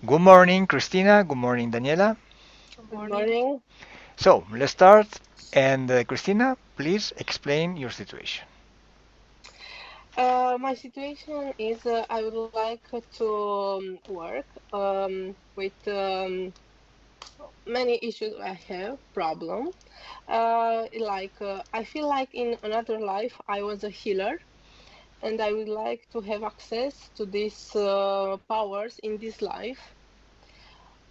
Good morning, Cristina. Good morning, Daniela. Good Good morning. morning. So, let's start. And Cristina, please explain your situation. My situation is I would like to work with many issues I have, problem. I feel like in another life I was a healer and I would like to have access to these powers in this life.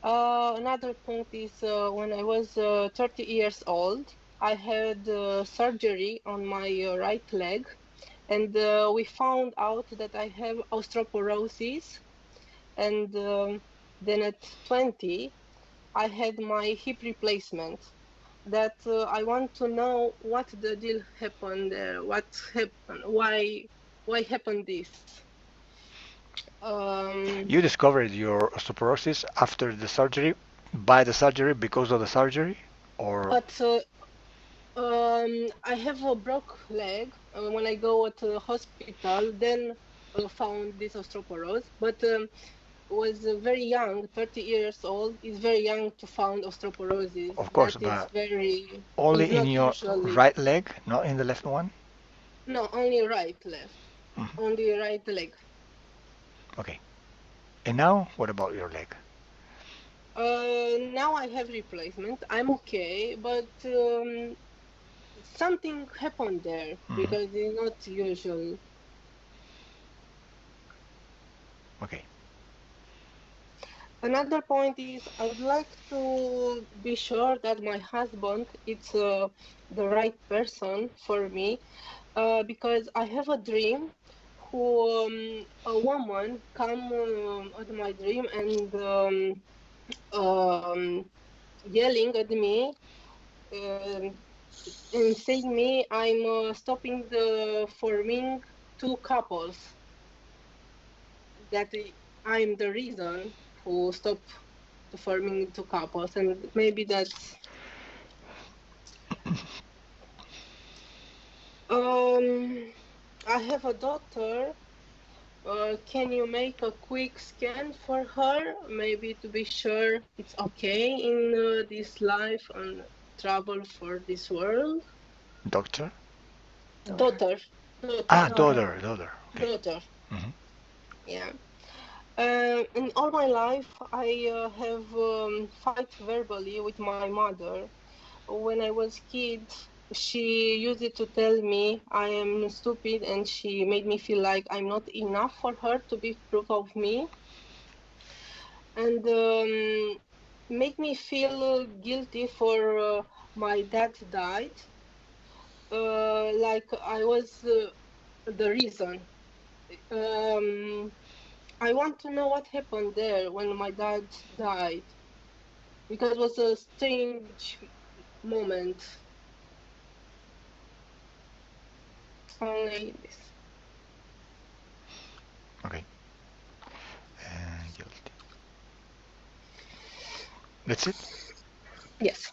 Another point is when I was 30 years old, I had surgery on my right leg, and we found out that I have osteoporosis. And then at 20, I had my hip replacement. That I want to know what the deal happened there, what happened, why happened this. Um, You discovered your osteoporosis after the surgery, by the surgery, because of the surgery, or but I have a broke leg. When I go to the hospital, then found this osteoporosis. But was very young, 30 years old. Is very young to found osteoporosis. of That course, is but very is only in not your usually. right leg, not in the left one? No, only right left, Mhm. only right leg. Okay. And now, what about your leg? Now I have replacement. I'm okay, but something happened there Mhm. because it's not usual. Okay. Another point is I would like to be sure that my husband is the right person for me because I have a dream who a woman come at my dream and yelling at me um, and saying me I'm stopping the forming two couples that I'm the reason who stop the forming two couples and maybe that's um I have a daughter. Can you make a quick scan for her, maybe to be sure it's okay in this life and travel for this world? Doctor? Daughter. Daughter, daughter, Ah, Daughter. daughter. Okay. daughter. Mhm. Yeah. In all my life, I have fight verbally with my mother. When I was kid, she used it to tell me I am stupid, and she made me feel like I'm not enough for her to be proof of me, and make me feel guilty for my dad died, like I was the reason. Um, I want to know what happened there when my dad died because it was a strange moment. Only this. Okay. Guilty. That's it? Yes,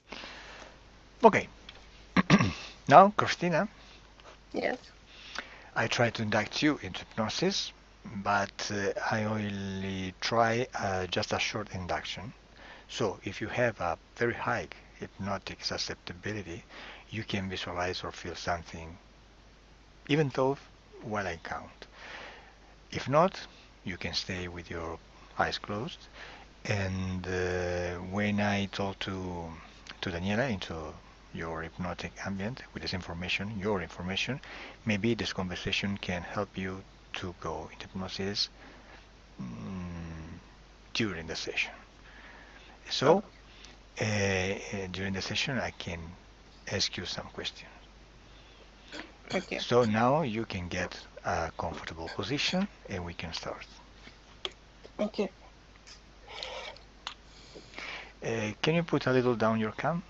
Okay. Now, Christina, yes. I try to induct you into hypnosis, but I only try just a short induction. So if you have a very high hypnotic susceptibility, you can visualize or feel something, even though while I count. If not, you can stay with your eyes closed. And when I talk to Daniela into your hypnotic ambient with this information, your information, maybe this conversation can help you to go into hypnosis during the session. So Oh, during the session, I can ask you some questions. okay. So now you can get a comfortable position and we can start. Okay. Can you put a little down your cam?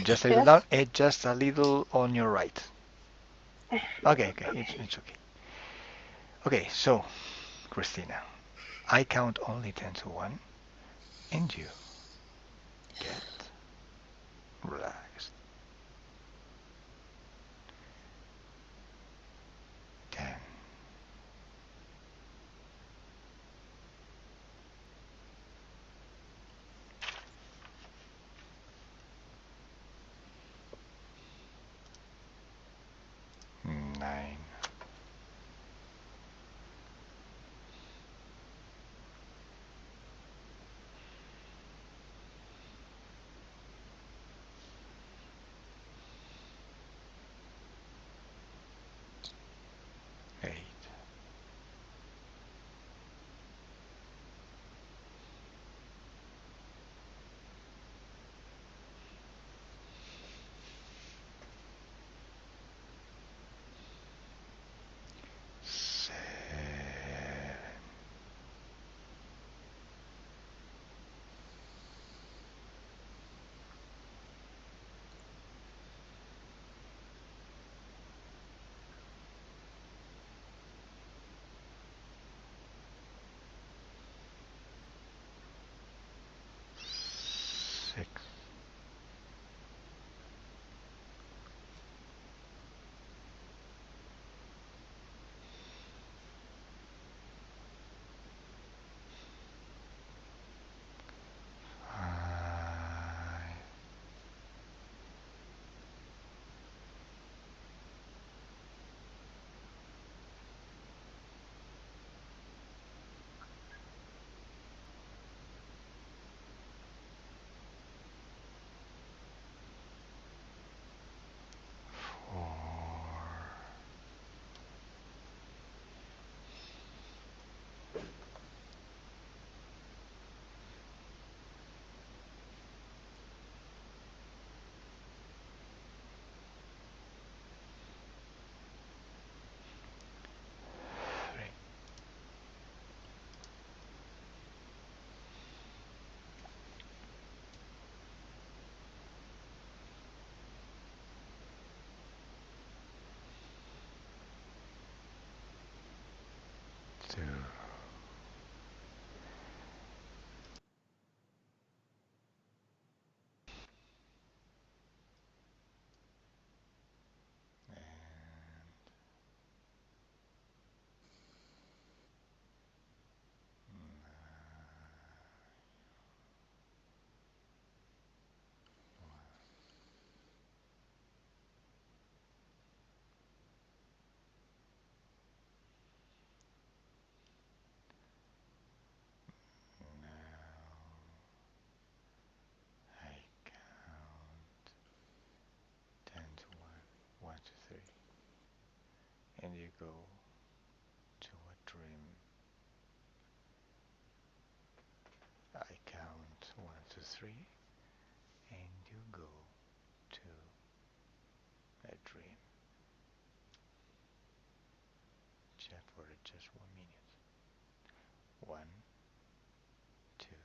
Just a little down Yes. and just a little on your right. Okay, it's okay. Okay, so Christina, I count only 10 to 1 and you get relaxed. 10, go to a dream. I count 1, 2, 3, and you go to a dream. Just for just 1 minute. 1, 2, 3.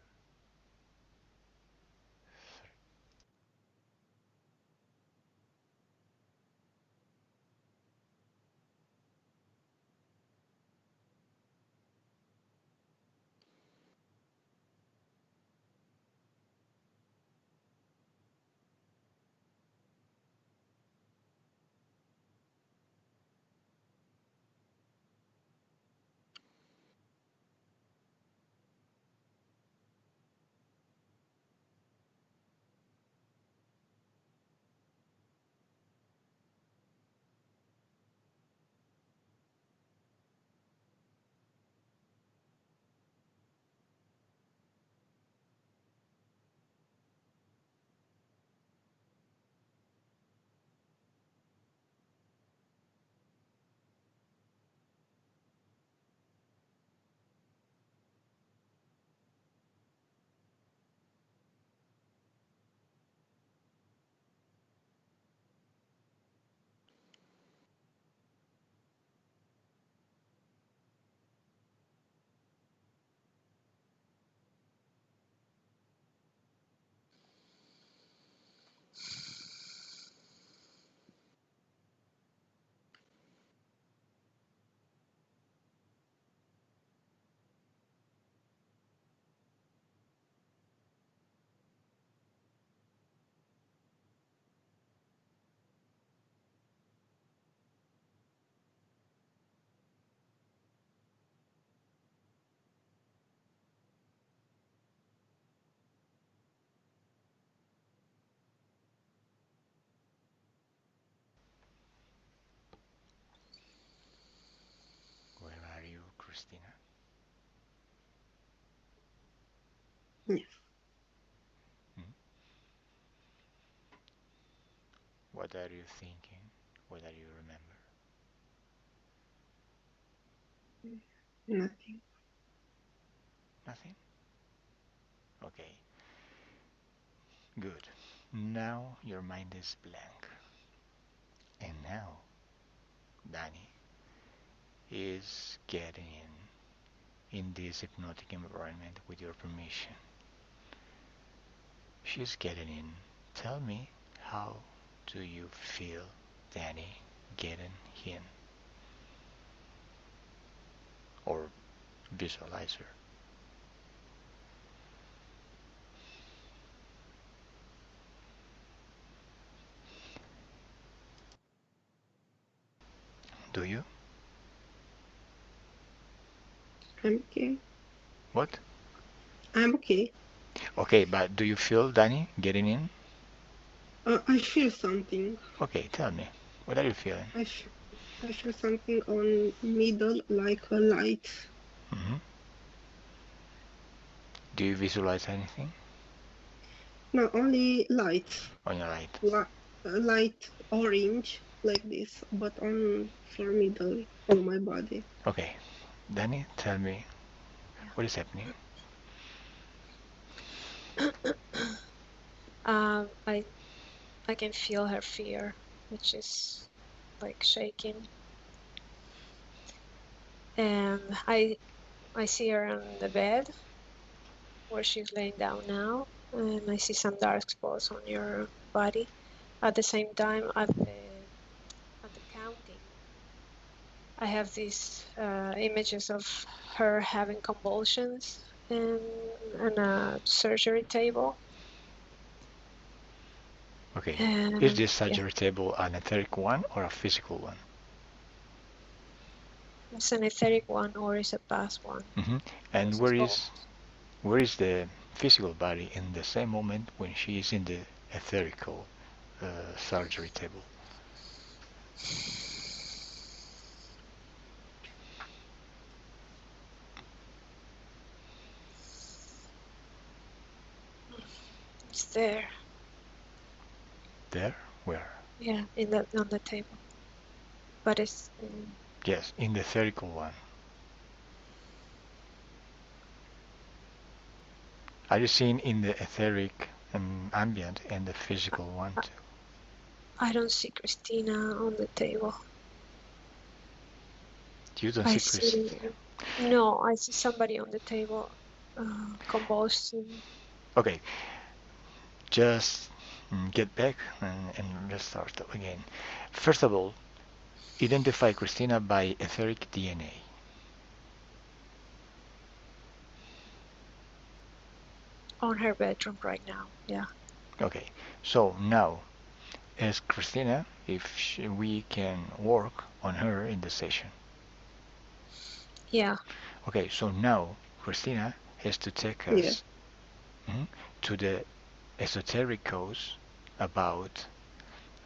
Where are you, Cristina? Yes. Hmm? What are you thinking? What are you remember? Nothing. Nothing? Okay, good. Now your mind is blank. And now Danny is getting in this hypnotic environment with your permission. She's getting in. Tell me, how do you feel, Danny, getting in? Or visualize her. Do you? I'm okay. What? I'm okay. Okay, but do you feel Danny getting in? I feel something. Okay, tell me. What are you feeling? I, f- I feel something on middle like a light. Hmm. Do you visualize anything No, only light. on your right? Light orange like this, but on for middle on my body. Okay, Danny, tell me what is happening. I can feel her fear, which is like shaking. And I see her on the bed where she's laying down now, and I see some dark spots on your body. At the same time, at the counting, I have these images of her having convulsions in a surgery table. Okay, is And this yeah, surgery table an etheric one or a physical one? it's an etheric one or it's a past one. Hmm. And This is both. where is the physical body in the same moment when she is in the etherical surgery table? It's there. There? Where? Yeah, on the table. But it's Yes, in the etherical one. Are you seeing in the etheric ambient and the physical one too? I don't see Cristina on the table. You don't I see see, Christina. no, I see somebody on the table convulsing. Okay, just get back and let's start again. First of all, identify Christina by etheric DNA. On her bedroom right now, yeah. Okay, so now ask Christina if we can work on her in the session. Yeah. Okay, so now Christina has to take Yeah. us to the esoteric cause about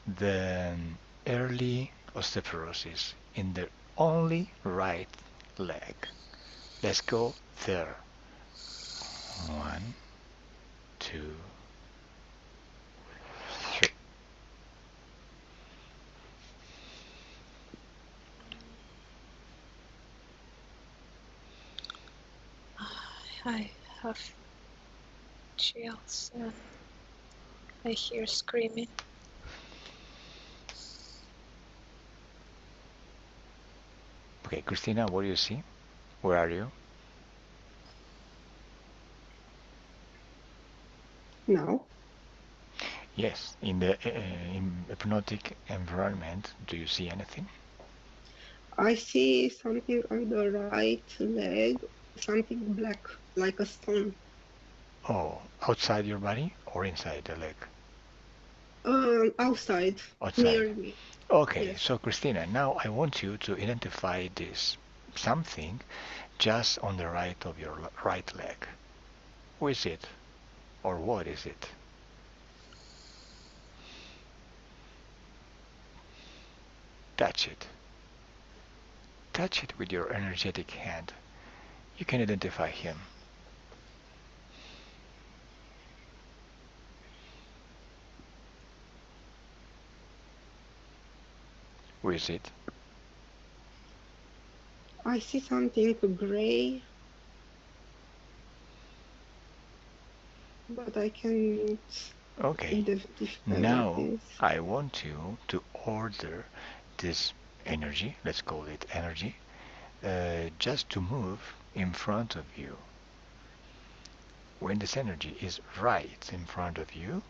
the early osteoporosis in the only right leg. Let's go there. 1, 2, 3. I have chills and I hear screaming. Okay, Christina, what do you see? Where are you? Now Yes, in the hypnotic environment, do you see anything? I see something on the right leg, something black, like a stone. Oh, outside your body or inside the leg? Outside, Outside. near me. Okay, Yes. so Christina, now I want you to identify this something just on the right of your right leg. Who is it? Or what is it? Touch it. Touch it with your energetic hand. You can identify him. Who is it? I see something gray, but I can't Okay, identify what now is. I want you to order this energy, let's call it energy, just to move in front of you. When this energy is right in front of you,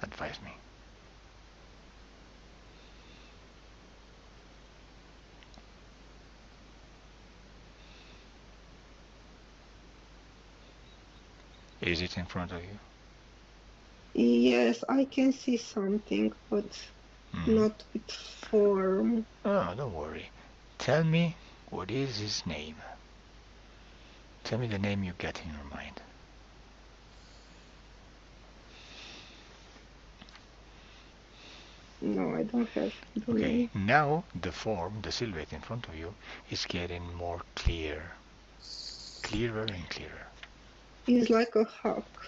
advise me. Is it in front of you? Yes, I can see something, but not with form. Oh, don't worry. Tell me what is his name. Tell me the name you get in your mind. No, I don't have the Okay, name. now the form, the silhouette in front of you is getting more clear. Clearer and clearer. It's like a hawk.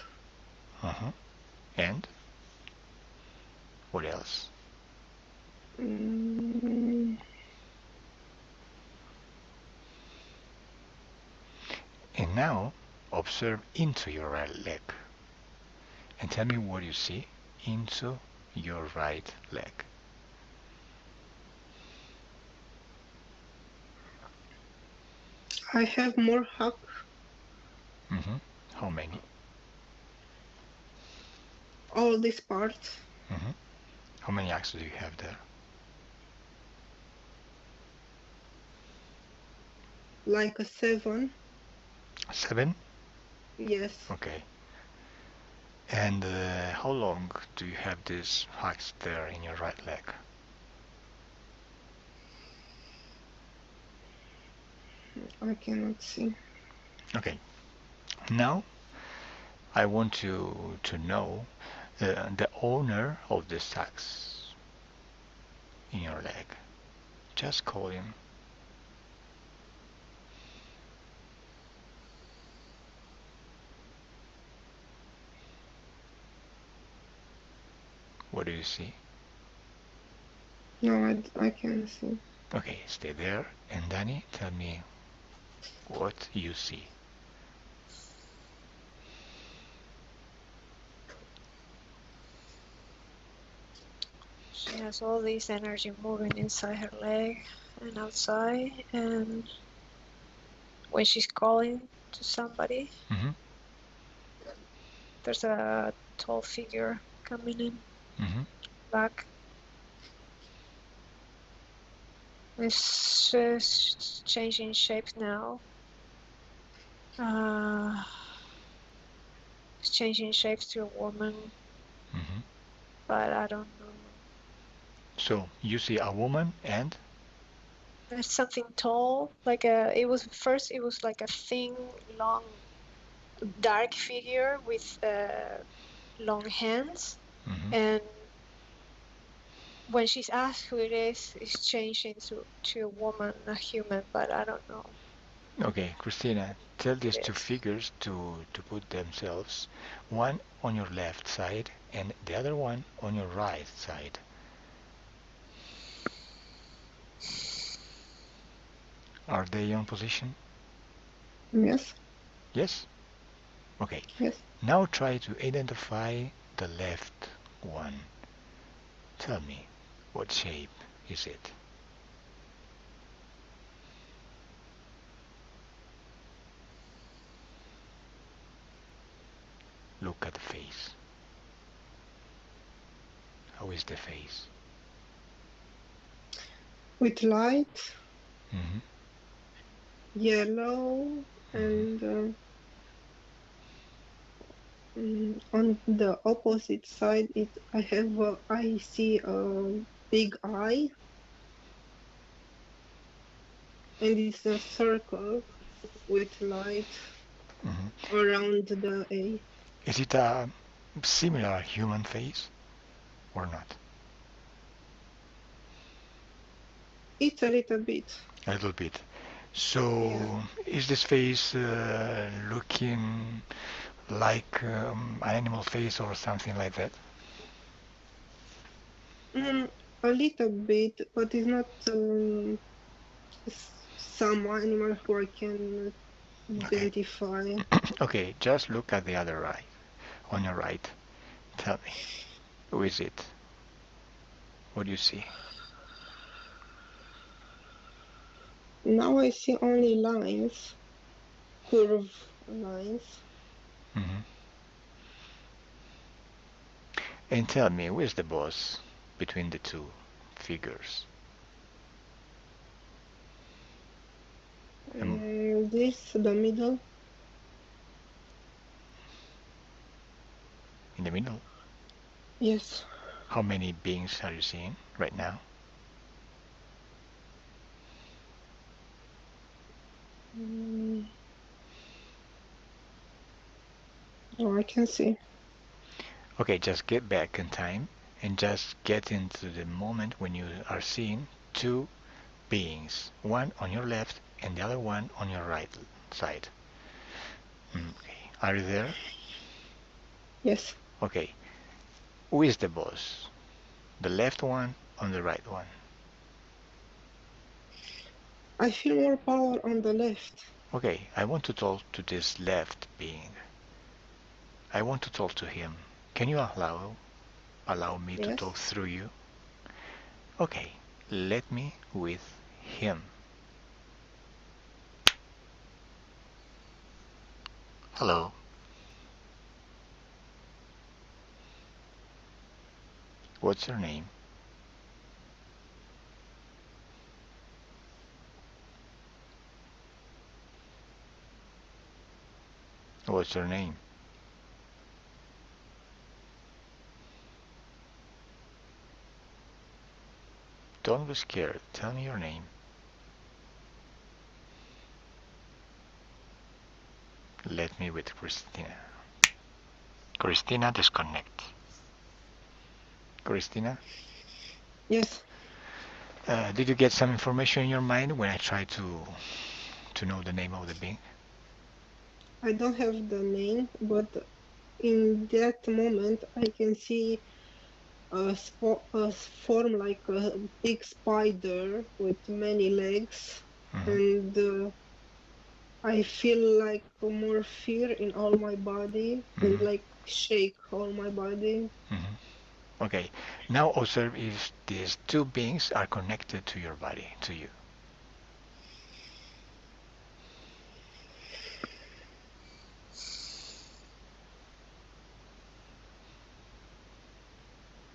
Uh-huh. And what else? Mm, And now observe into your right leg and tell me what you see into your right leg. I have more hawk. Mm-hmm. How many? All this part, Mm-hmm. How many axes do you have there? like a 7. 7? Yes, Okay. And how long do you have these hacks there in your right leg? I cannot see. Okay. Now I want you to know the owner of this axe in your leg. Just call him. What do you see? No, I can see. Okay, stay there. And Danny, tell me what you see. She has all this energy moving inside her leg and outside, and when she's calling to somebody, Mm-hmm. there's a tall figure coming in Mm-hmm. back. It's just changing shape now. It's changing shape to a woman, Mm-hmm. but I don't know. So you see a woman and There's something tall, like a. It was first. It was like a thin, long, dark figure with long hands, mm-hmm. and when she's asked who it is, it's changed to a woman, a human, but I don't know Okay, Christina, tell who these it two is. figures to put themselves, one on your left side and the other one on your right side. Are they on position? Yes, Yes? Okay. yes. Now try to identify the left one. Tell me, what shape is it? Look at the face. How is the face? With light, Mm-hmm. yellow, Mm-hmm. and on the opposite side, I see a big eye, and it's a circle with light Mm-hmm. around the A. Is it a similar human face or not? It's a little bit. A little bit. Yeah. So, is this face looking like an animal face or something like that? Mm, a little bit, but it's not some animal who I can Okay. identify. Okay, just look at the other eye. On your right. Tell me, who is it? What do you see? Now I see only lines, curve lines. Hmm. And tell me, who is the boss between the two figures? Um, This, the middle. in the middle? Yes. How many beings are you seeing right now? Mm, oh, I can see. Okay, just get back in time and just get into the moment when you are seeing two beings, one on your left and the other one on your right side. Okay, are you there? Yes. Okay, who is the boss? The left one or the right one? I feel more power on the left. Okay, I want to talk to this left being. I want to talk to him. Can you allow me to talk Yes. through you? Okay, let me with him. Hello. What's your name? What's your name? Don't be scared. Tell me your name. Let me with Cristina. Cristina, disconnect. Cristina, Yes. did you get some information in your mind when I tried to know the name of the being? I don't have the name, but in that moment I can see form like a big spider with many legs, Mm-hmm. and I feel like more fear in all my body and Mm-hmm. like shake all my body. Mm-hmm. Okay. Now observe if these two beings are connected to your body, to you.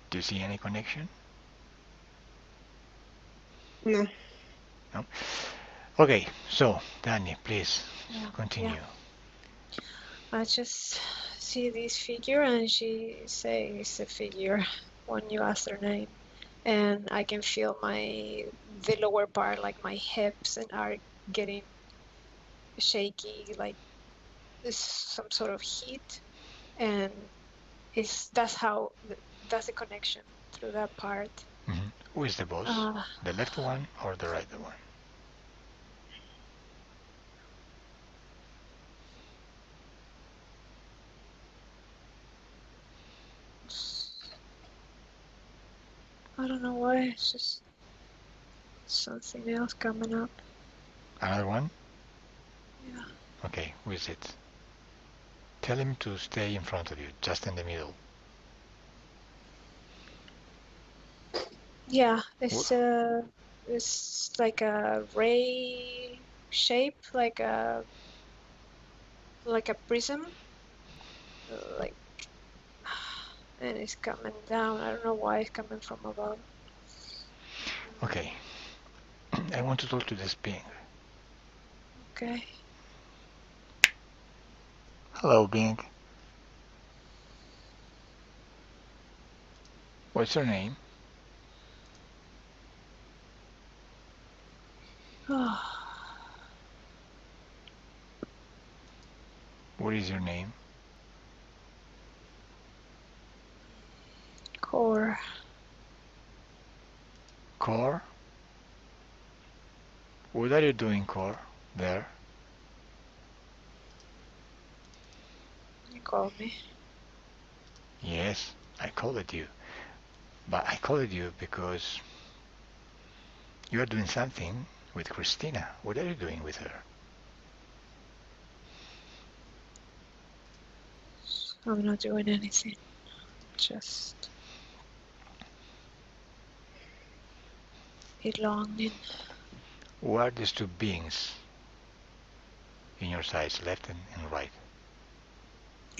Do you see any connection? No, No? Okay, so Danny, please Yeah, yeah. continue. I just see this figure and she says a figure when you ask her name. And I can feel the lower part, like my hips and are getting shaky, like there's some sort of heat. And that's the connection through that part. Mm-hmm. Who is the boss? Uh, The left one or the right one? I don't know why, it's just something else coming up. Another one? Yeah. Okay, who is it? Tell him to stay in front of you, just in the middle. Yeah, What? it's like a ray shape, like a prism, like, and it's coming down. I don't know why it's coming from above. Okay, I want to talk to this being. Okay. Hello, being. What's your name? What is your name? Core. Core? What are you doing, Core? There? You call me. Yes, I called you. But I called you because you are doing something with Cristina. What are you doing with her? I'm not doing anything. Just belonging. Who are these two beings in your sides, left and right?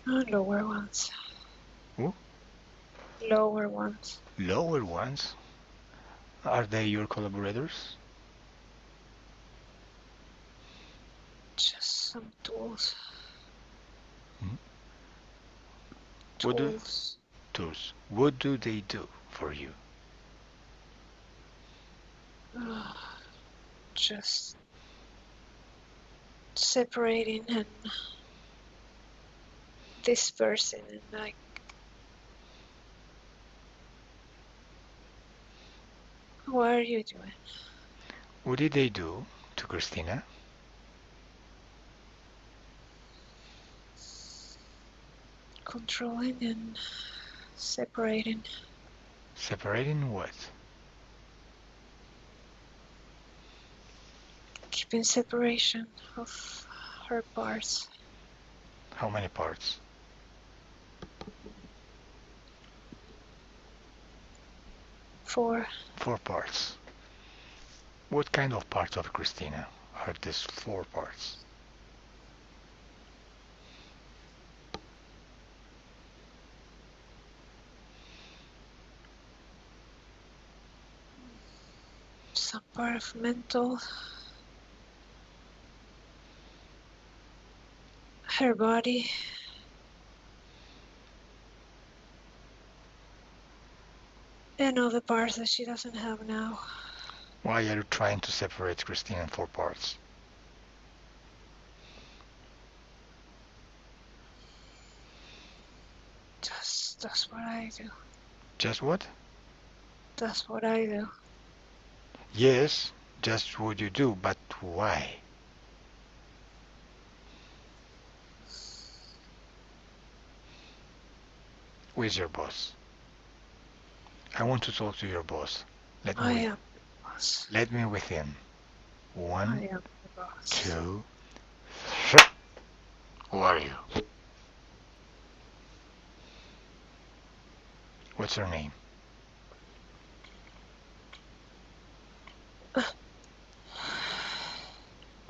Lower ones. Who? Lower ones. Lower ones? Are they your collaborators? Just some tools. Hmm? What do Tools. tools? What do they do for you? Just separating and dispersing and like, what are you doing? What did they do to Cristina? Controlling and separating. Separating what? Keeping separation of her parts. How many parts? 4. 4 parts. What kind of parts of Cristina are these 4 parts? Some part of mental. Her body. And all the parts that she doesn't have now. Why are you trying to separate Cristina in 4 parts? That's what I do. Just what? That's what I do. Yes, just what you do, but why? Who is your boss? I want to talk to your boss. I am the boss. Let me within. I 1, am the boss. 2, 3. Who are you? What's your name?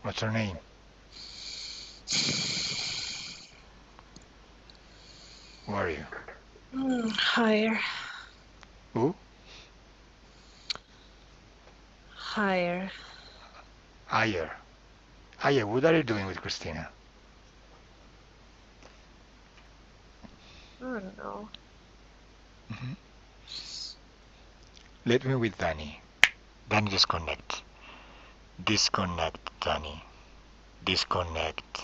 What's her name? Who are you? Higher. Who? Higher. Ayer. Ayer, what are you doing with Cristina? I don't know. Let me with Danny. Danny, disconnect. Disconnect, Danny. Disconnect.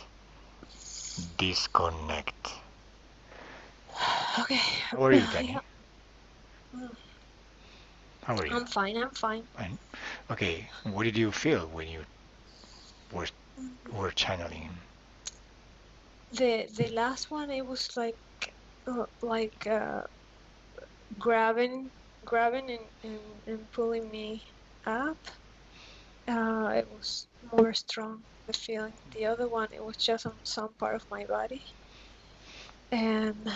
Disconnect. Okay. How are you, Danny? Yeah. How are you? I'm fine. I'm fine. Fine. Okay, what did you feel when you were channeling? The last one, it was like grabbing and pulling me up. It was more strong, the feeling. The other one, it was just on some part of my body. And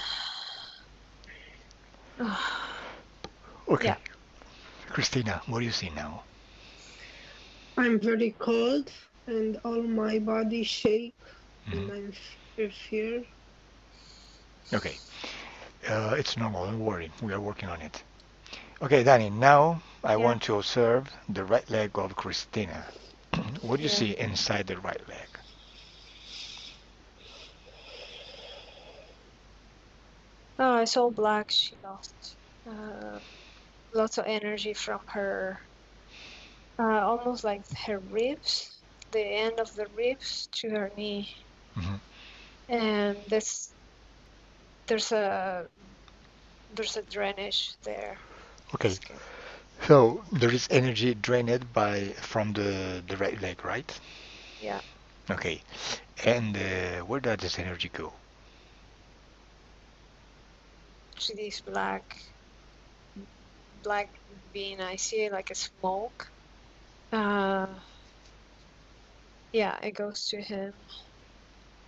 Okay. yeah. Cristina, what do you see now? I'm very cold and all my body shake and I'm fear. Okay. It's normal, don't worry. We are working on it. Okay, Danny, now I Yeah. want to observe the right leg of Cristina. What do you Yeah. see inside the right leg? Oh, it's all black. She lost lots of energy from her, almost like her ribs, the end of the ribs to her knee. And there's a drainage there. Okay, so there is energy drained from the right leg, right? Yeah. Okay, and where does this energy go? To this black being, I see it like a smoke. Yeah, it goes to him.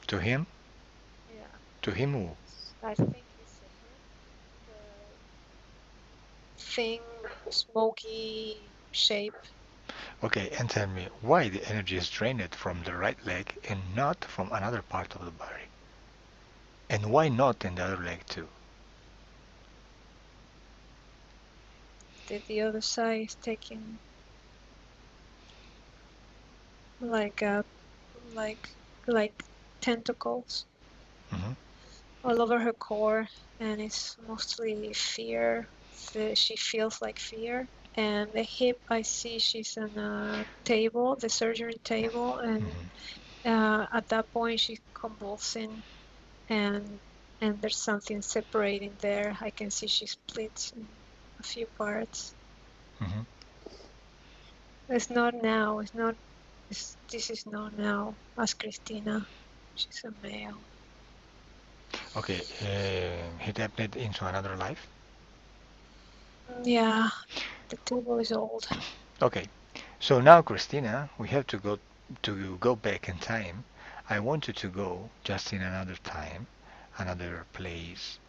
To him? Yeah. To him who? I think it's him. The thing, smoky shape. Okay, and tell me why the energy is drained from the right leg and not from another part of the body? And why not in the other leg too? The other side is taking like like tentacles all over her core, and it's mostly fear. She feels like fear. And the hip, I see she's on a table, the surgery table, and at that point she's convulsing, and there's something separating there. I can see she splits in a few parts. It's not now. It's not. This is not now. Ask Cristina. She's a male. Okay, he tapped it into another life? Yeah, the table is old. Okay, so now Cristina, we have to go back in time. I want you to go just in another time, another place.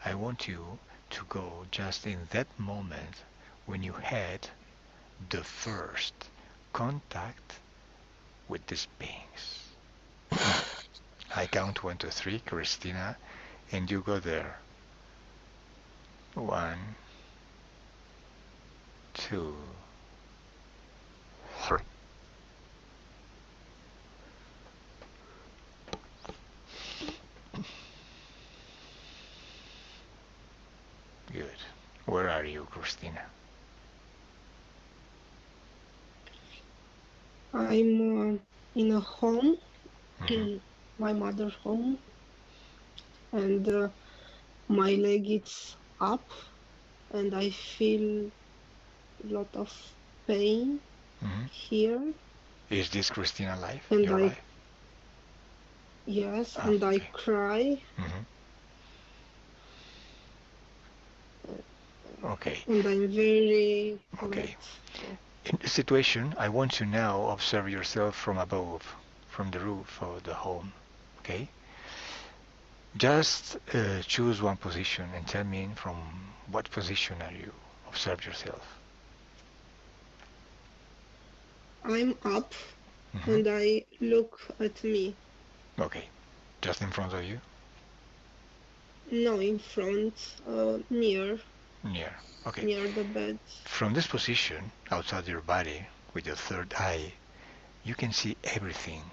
I want you to go just in that moment when you had the first contact with these beings. I count 1, 2, 3, Cristina, and you go there. 1, 2, 3. Good. Where are you, Cristina? I'm in a home, my mother's home, and my leg is up, and I feel a lot of pain here. Is this Cristina alive? And Your life? yes, Oh, and I okay. cry. Okay. And I'm very Okay. wet. Yeah. In this situation, I want you now observe yourself from above, from the roof of the home. Okay? Just choose one position and tell me from what position are you. Observe yourself. I'm up Hmm. and I look at me. Okay. Just in front of you? No, in front, near Near. Okay. near the bed. From this position, outside your body, with your third eye, you can see everything.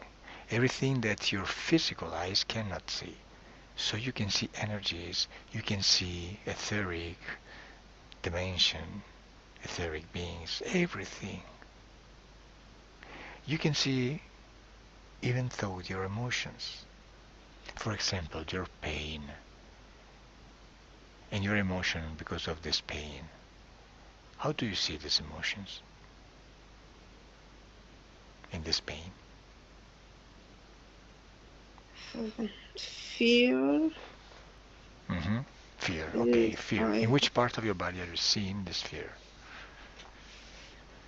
Everything that your physical eyes cannot see. So you can see energies, you can see etheric dimension, etheric beings, everything. You can see even though your emotions. For example, your pain and your emotion because of this pain. How do you see these emotions in this pain? Fear Mm-hmm. Fear. Okay, and fear. In I which part of your body are you seeing this fear?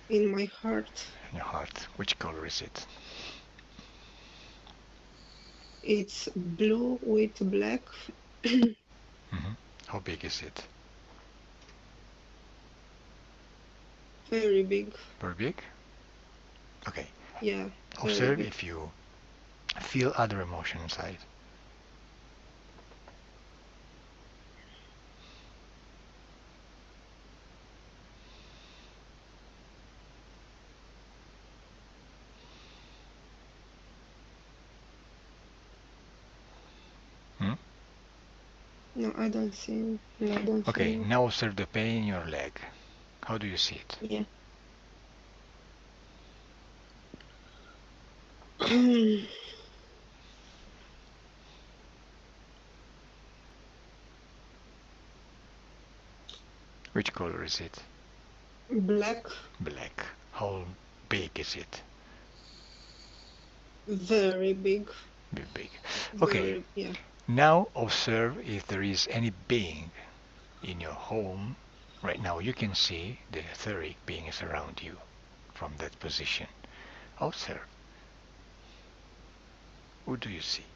in my heart. In your heart. Which color is it? It's blue with black. Mm-hmm. How big is it? Very big. Very big? Okay. Yeah, very Observe big. if you feel other emotion inside. Hmm? No, I don't see. No, I don't Okay, feel. now observe the pain in your leg. How do you see it? Yeah. Which color is it? Black, Black. How big is it? very big. Very big. Okay, Very, yeah. now observe if there is any being in your home. Right now you can see the etheric beings around you from that position. Observe. Who do you see?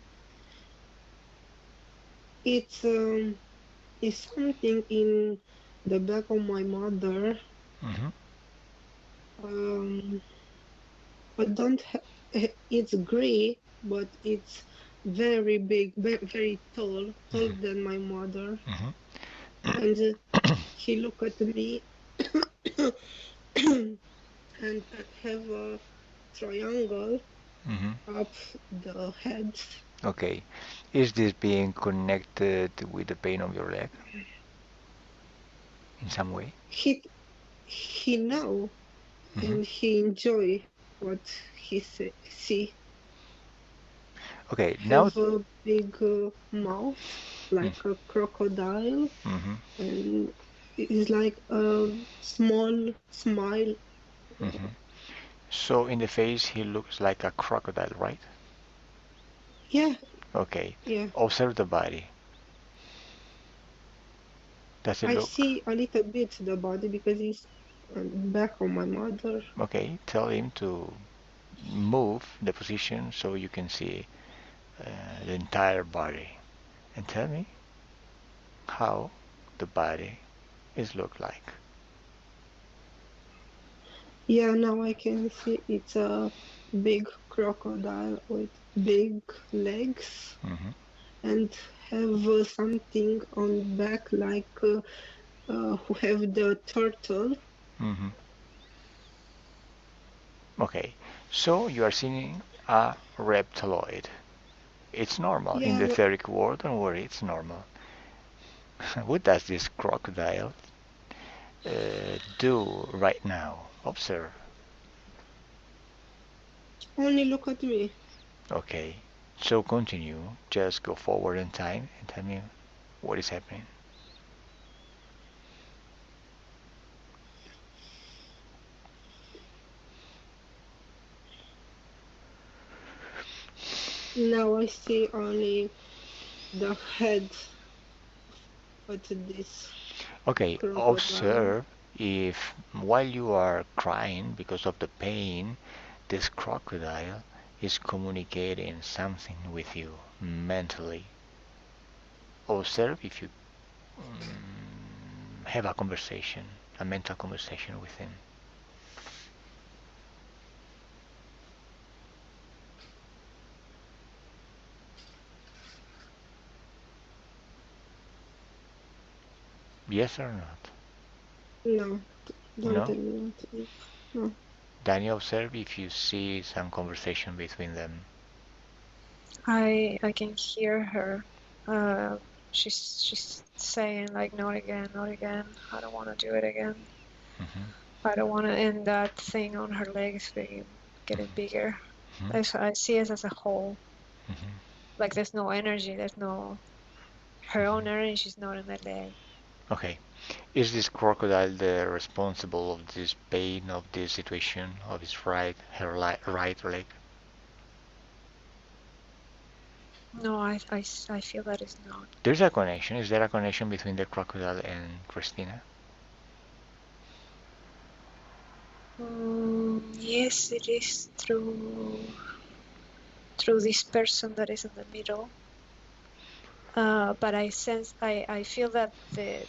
It's it's something in the back of my mother. Mm-hmm. Um, I don't have. It's gray, but it's very big, very tall, taller Mm-hmm. than my mother. Mm-hmm. And he look at me and have a triangle Mm-hmm. up the head. Okay. Is this being connected with the pain of your leg in some way? He he know Mm-hmm. and he enjoy what he see. Okay, now. Have a big mouth like a crocodile, Mm-hmm. and it's like a small smile. Mm-hmm. So in the face he looks like a crocodile, right? Yeah, Okay. yeah. Observe the body. Does it I look? see a little bit the body because it's back on my mother. Okay. Tell him to move the position so you can see the entire body. And tell me how the body is look like. Yeah, now I can see it's a big crocodile with big legs Mm-hmm. and have something on back like who have the turtle. Mm-hmm. Okay. So you are seeing a reptiloid. It's normal in the Yeah, etheric world. Don't worry, it's normal. What does this crocodile do right now? Observe. only look at me. Okay. So continue. Just go forward in time and tell me what is happening. Now I see only the head What's this Okay, crocodile? observe if while you are crying because of the pain, this crocodile is communicating something with you mentally. Observe if you have a conversation, a mental conversation with him. Yes or not? No, don't No? tell me what to do. No. Daniel, observe if you see some conversation between them. I can hear her. She's saying like, not again, not again. I don't want to do it again. Mhm, I don't want to end that thing on her legs getting bigger. mhm, I see it as a whole. mhm, Like there's no energy. There's no her mhm. own energy is not in the leg. Okay. Is this crocodile the responsible of this pain, of this situation, of his right leg? No, I feel that it's not. There's a connection. Is there a connection between the crocodile and Christina? Yes, it is through this person that is in the middle. But I feel that the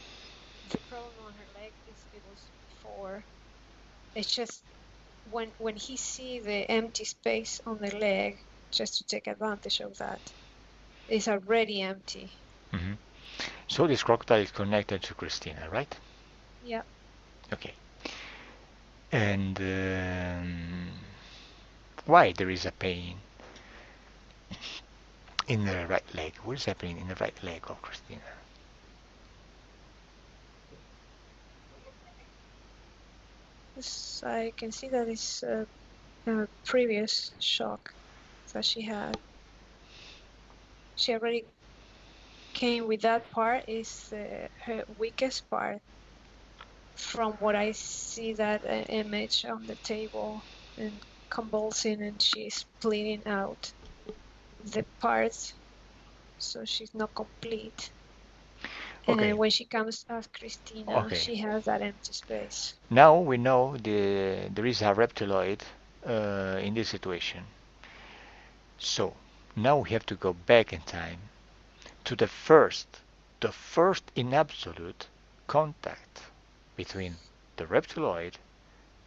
problem on her leg is it was before. It's just when he see the empty space on the leg, just to take advantage of that, it's already empty. Hmm. So this crocodile is connected to Christina, right? Yeah. Okay. And why there is a pain in the right leg? What is happening in the right leg of Christina? I can see that it's a previous shock that she had. She already came with that part is her weakest part from what I see that image on the table and convulsing and she's bleeding out the parts so she's not complete. Okay. And when she comes as Cristina, Okay. she has that empty space. Now we know there is a reptiloid in this situation. So now we have to go back in time to the first in absolute contact between the reptiloid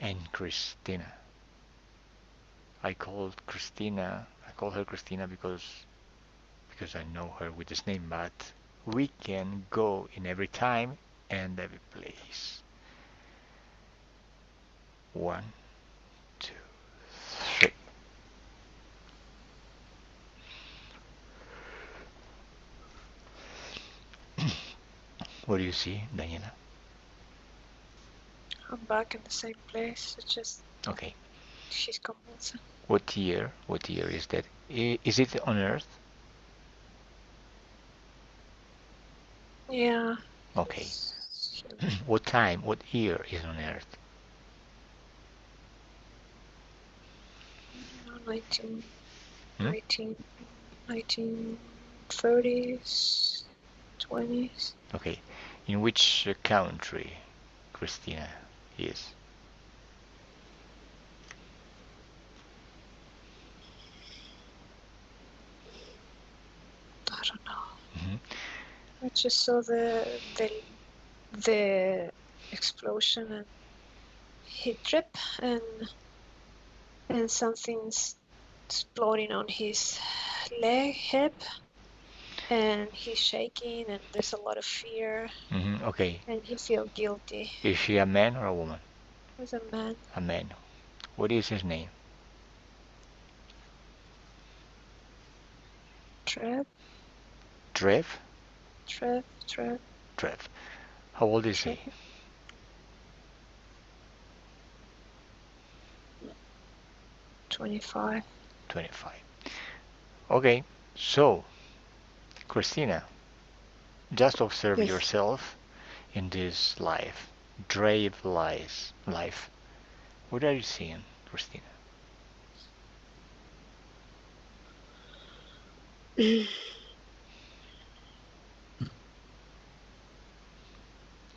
and Christina. I call her Christina because I know her with this name, but we can go in every time and every place. One, two, three. What do you see, Daniela? I'm back in the same place. It's just Okay. she's convulsing. What year? What year is that? Is it on Earth? Yeah. Okay. She, What time? What year is on Earth? I don't know, 19, Hmm? 1930s, 20s. Okay. In which country Christina is? I don't know. Hmm. I just saw the explosion and he tripped and something's exploding on his leg, hip, and he's shaking and there's a lot of fear Okay. and he feels guilty. Is she a man or a woman? There's a man, A man. What is his name? Trev, Trev? Trev, Trev, Trev. How old is Trev, he? 25. 25. Okay. So, Christina, just observe Yes. yourself in this life. Drave life. What are you seeing, Christina?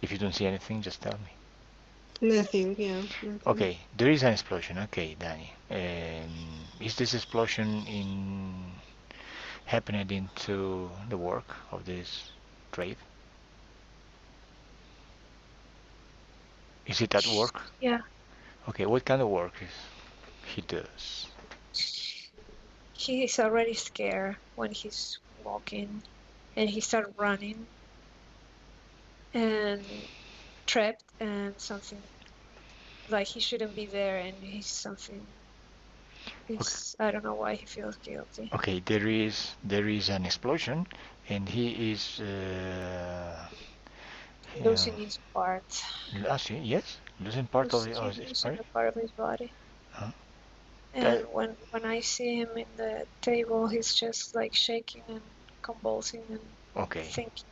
If you don't see anything, just tell me. Nothing, yeah, nothing. Okay, there is an explosion. Okay, Danny. Is this explosion happening into the work of this Drave? Is it at work? Yeah. Okay, what kind of work is he does? He's already scared when he's walking, and he started running and trapped, and something like he shouldn't be there, and he's something. Okay, I don't know why he feels guilty. okay, there is an explosion, and he is yeah, Losing his part. yes, losing part of, He's his losing body. a part of his body. Huh? And That, when I see him in the table, he's just like shaking and convulsing and okay. thinking.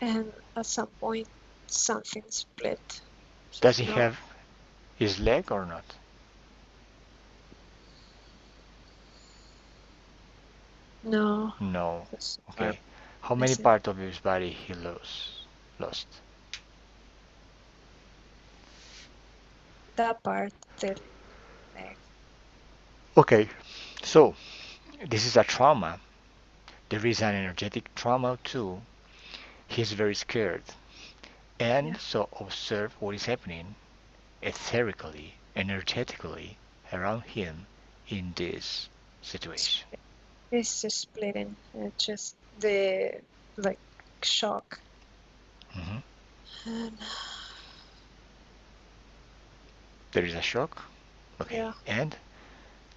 And at some point, something split. Does He's he not. have his leg or not? No, No. those are Okay. How many missing. part of his body he lost? That part, the leg. Okay. So this is a trauma. There is an energetic trauma too. He's very scared. Yeah. And so observe what is happening etherically, energetically around him in this situation. It's just splitting. It's just the like shock. Mhm. And There is a shock. Okay. yeah. And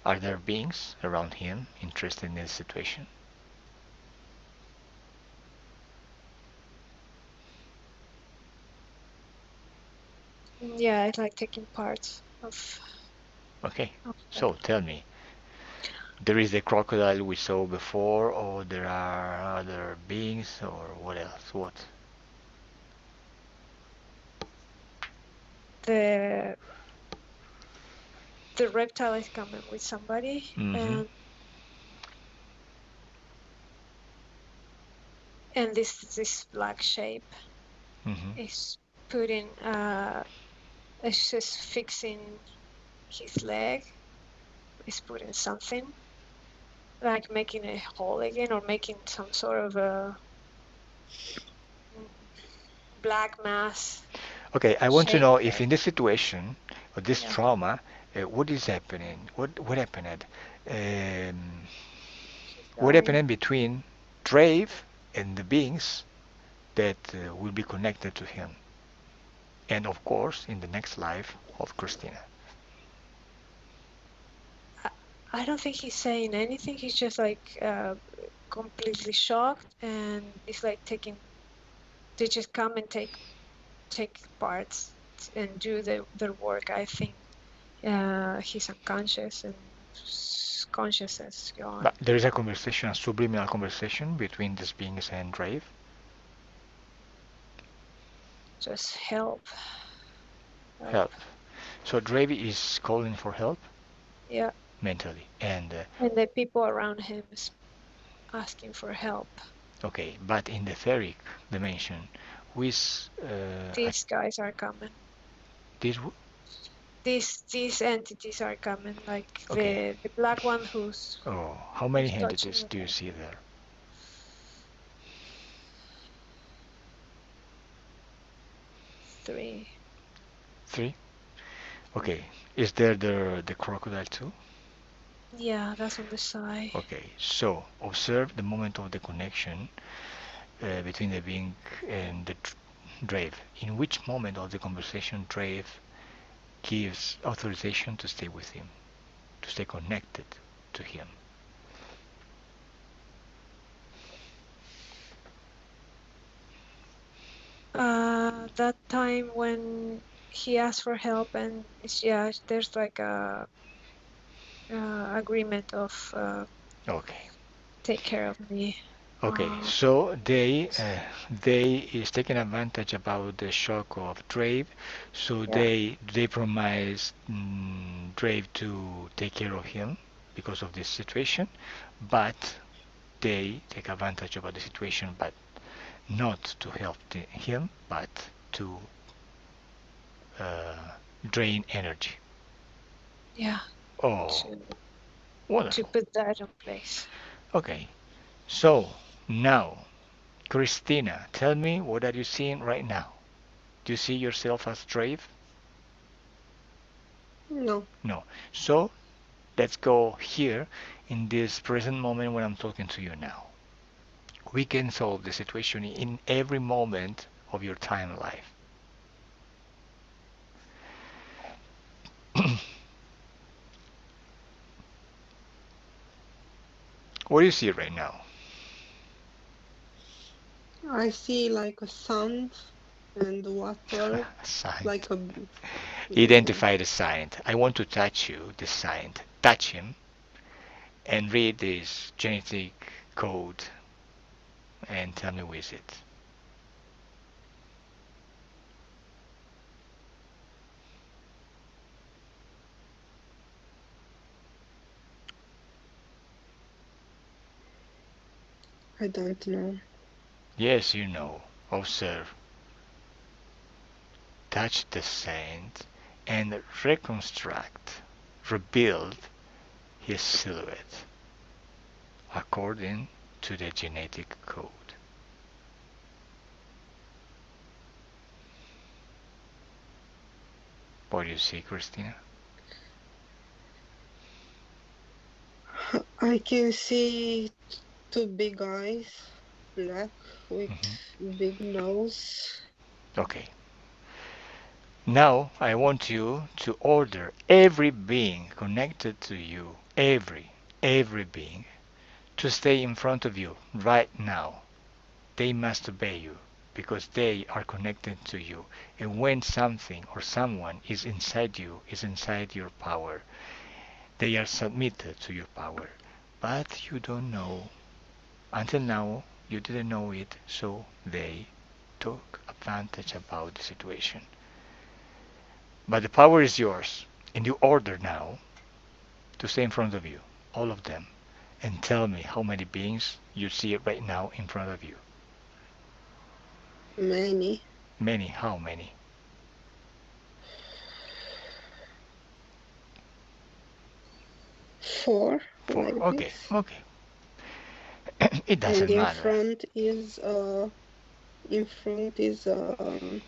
are there beings around him interested in this situation? Yeah, it's like taking part Okay. of that. So tell me, there is the crocodile we saw before, or there are other beings, or what else? What? The the reptile is coming with somebody, Mm-hmm. and this black shape Mm-hmm. is putting it's just fixing his leg. Is putting something like making a hole again, or making some sort of a black mass Okay, I want to shape know if there. in this situation, or this Yeah. trauma, what is happening? What happened? Um, She's what dying. happened between Drave and the beings that will be connected to him, and of course in the next life of Christina. I, I don't think he's saying anything. He's just like completely shocked, and it's like taking. They just come and take parts and do their work. I think he's unconscious and consciousness is gone. But there is a conversation, a subliminal conversation between these beings and Drave. Just help, help. Help. So Drave is calling for help Yeah, mentally, and and the people around him is asking for help. okay, but in the etheric dimension, with These guys are coming. this. These entities are coming, like Okay. the black one who's Oh, how many touching entities the do you leg. see there? 3. Three. Mm. Okay. Is there the crocodile too? Yeah, that's on the side. Okay. So observe the moment of the connection between the being and the Drave. In which moment of the conversation Drave gives authorization to stay with him, to stay connected to him? That time when he asked for help, and yeah, there's like a agreement of Okay. take care of me. Okay, Uh, so they is taking advantage about the shock of Drave, so yeah, they promise Drave to take care of him because of this situation, but they take advantage about the situation, but not to help him, but to drain energy. Yeah. Oh, To wonderful. put that in place. Okay, so now, Christina, tell me, what are you seeing right now? Do you see yourself as Drave? No. No. So let's go here in this present moment when I'm talking to you now. We can solve the situation in every moment of your time life. What do you see right now? I see like a sand and water, Sign. like a, yeah. Identify the sign. I want to touch you, the sign. Touch him and read this genetic code and tell me who is it. I don't know. Yes, you know. Observe. Touch the saint and reconstruct, rebuild his silhouette according to the genetic code. What do you see, Christina? I can see two big eyes, black with Mhm. big nose. Okay. Now I want you to order every being connected to you, every being, to stay in front of you right now. They must obey you because they are connected to you. And when something or someone is inside you, is inside your power, they are submitted to your power. But you don't know. Until now, you didn't know it, so they took advantage about the situation. But the power is yours, and you order now to stay in front of you, all of them, and tell me how many beings you see right now in front of you. Many. Many, how many? 4 Four. like Okay, this. okay. It And doesn't matter. in front is a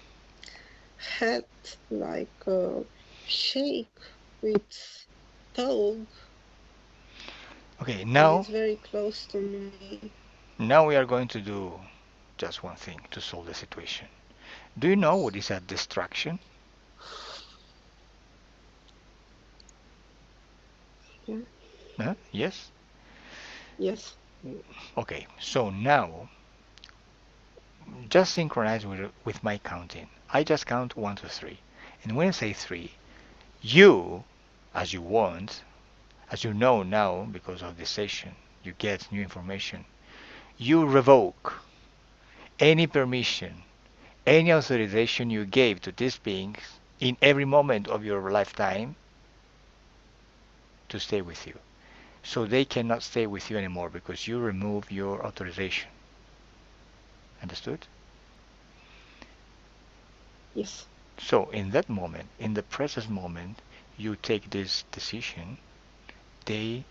hat like a shake with dog, Okay, and now it's very close to me. now we are going to do just one thing to solve the situation. Do you know what is a distraction? Yeah. Huh? Yes? Yes. Okay, so now just synchronize with my counting. I just count 1 to 3. And when I say 3, you, as you want, as you know now because of this session, you get new information. You revoke any permission, any authorization you gave to these beings in every moment of your lifetime to stay with you. So they cannot stay with you anymore because you remove your authorization. Understood? Yes. So in that moment, in the present moment, you take this decision, they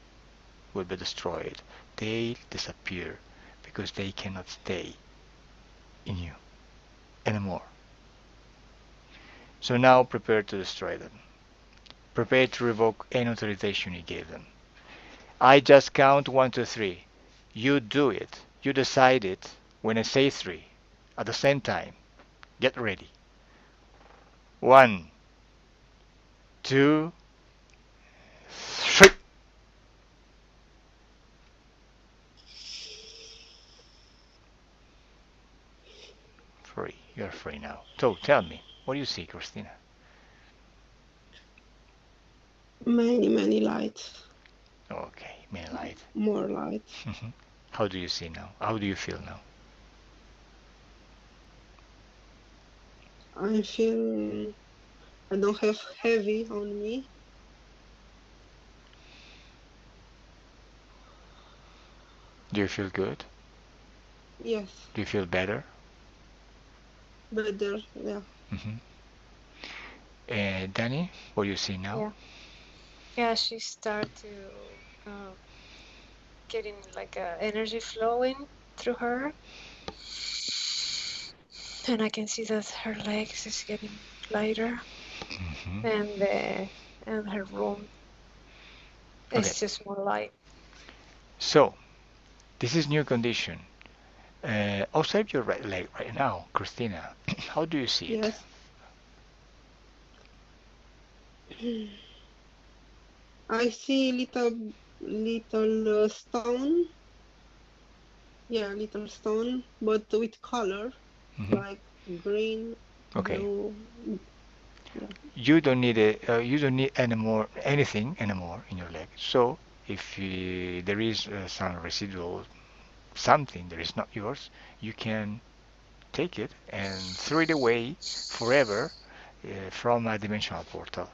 will be destroyed. They disappear because they cannot stay in you anymore. So now prepare to destroy them. Prepare to revoke any authorization you gave them. I just count 1 to 3. You do it. You decide it when I say 3. At the same time, get ready. 1, 2, 3. Free. You're free now. So tell me, what do you see, Christina? Many lights. Okay, main light. More lights. How do you see now? How do you feel now? I feel I don't have heavy on me. Do you feel good? Yes. Do you feel better? better. Yeah. Mm-hmm. Danny, what do you see now? Yeah. Yeah, she start to getting like energy flowing through her, and I can see that her legs is getting lighter, Mm-hmm. and her room Okay, is just more light. so this is new condition. Observe your right leg right now, Christina. How do you see it? Yes. I see little stone. Yeah, little stone, but with color, Mm-hmm. like green, Okay. blue. Yeah. You don't need anything anymore in your leg. So if there is some residual something that is not yours, you can take it and throw it away forever from a dimensional portal.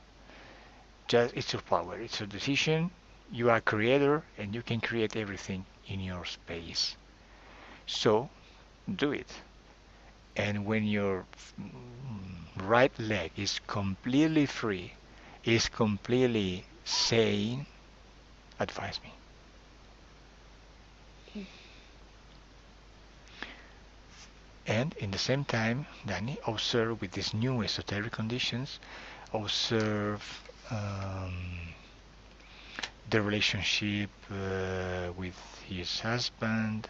Just it's your power, it's your decision. You are creator and you can create everything in your space. So do it. And when your right leg is completely free, is completely sane, advise me. Okay. And in the same time, Danny, observe with these new esoteric conditions, observe the relationship with his husband,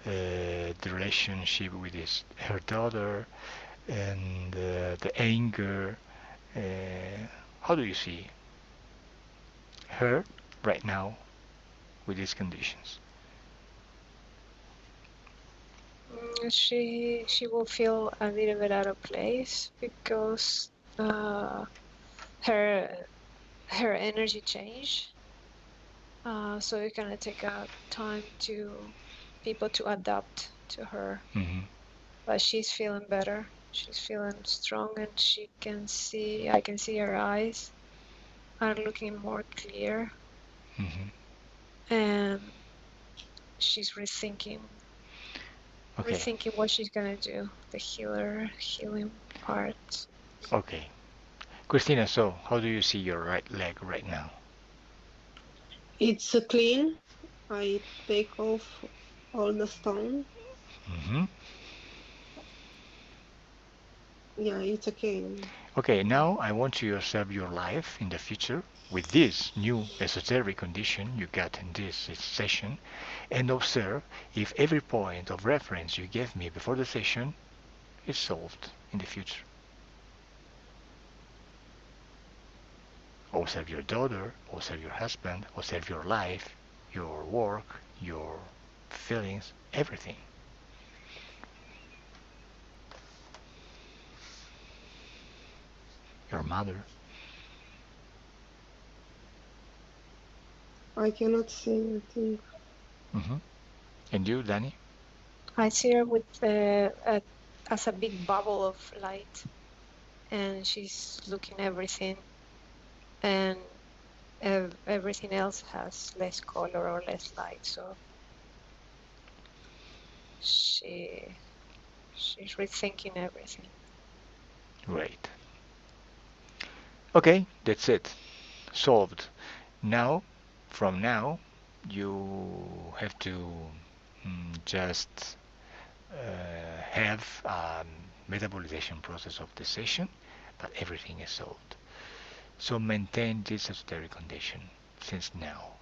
the relationship with her daughter, and the anger. Uh, how do you see her right now with these conditions? She will feel a little bit out of place because uh, her her energy change. So it's gonna take a time to people to adapt to her. Mm-hmm. But she's feeling better. She's feeling strong, and I can see her eyes are looking more clear, Mm-hmm. and she's rethinking Okay, rethinking what she's gonna do, the healing part. okay. Christina, so how do you see your right leg right now? It's clean. I take off all the stone. Mm-hmm. Yeah, it's okay. Okay, now I want you to observe your life in the future with this new esoteric condition you got in this session and observe if every point of reference you gave me before the session is solved in the future. Observe your daughter, observe your husband, observe your life, your work, your feelings, everything. Your mother. I cannot see anything. Mm-hmm. And you, Danny? I see her with as a big bubble of light, and she's looking everything, and everything else has less color or less light. So she she's rethinking everything. Great. Okay, that's it. Solved. Now, from now, you have to just have a metabolization process of the session, but everything is solved. So maintain this esoteric condition since now.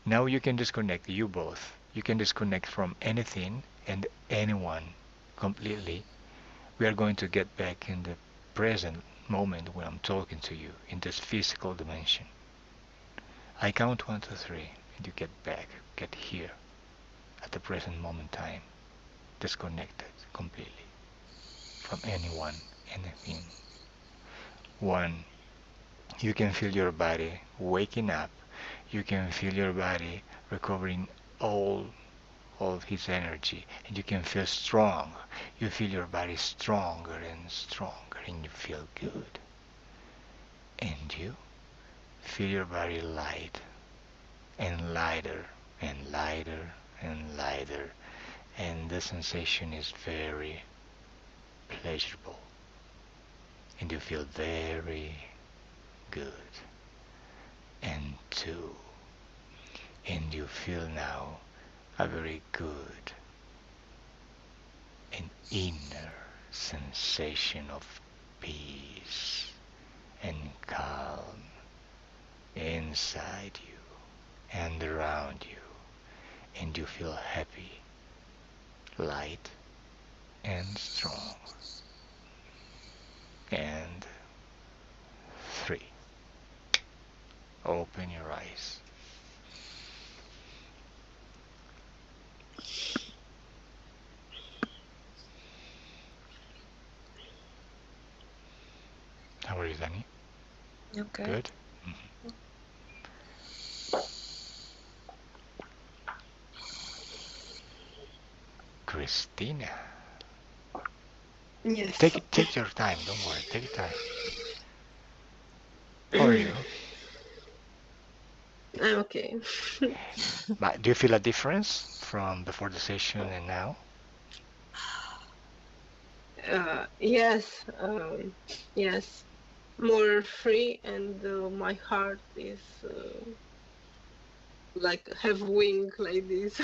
Now you can disconnect, you both. You can disconnect from anything and anyone completely. We are going to get back in the present moment when I'm talking to you in this physical dimension. I count 1, 2, 3, and you get back, get here at the present moment time, disconnected completely from anyone, anything. 1. You can feel your body waking up. You can feel your body recovering all of its energy, and you can feel strong. You feel your body stronger and stronger, and you feel good. And you feel your body light and lighter and lighter and lighter, and the sensation is very pleasurable, and you feel very good. And 2, and you feel now a very good and inner sensation of peace and calm inside you and around you, and you feel happy, light and strong. And 3, open your eyes. How are you, Danny? Okay. Good? Cristina, Yes. take your time. Don't worry. Take your time. How are you? I'm okay. But do you feel a difference from before the session and now? Yes, yes, more free, and my heart is like have wing like this.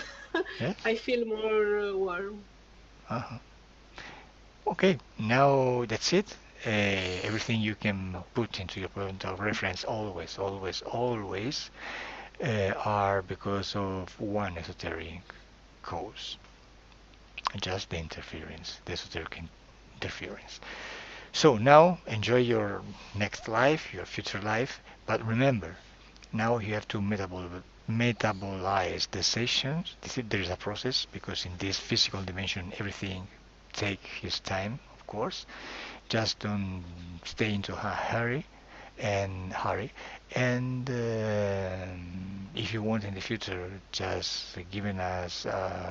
Yes. I feel more warm. Uh-huh. Okay. Now that's it. Everything you can put into your point of reference always, always, always are because of one esoteric cause, just the interference, the esoteric interference. So now enjoy your next life, your future life, but remember, now you have to metabolize the sessions. There is a process because in this physical dimension everything takes its time, of course. Just don't stay into a hurry. And if you want in the future, just giving us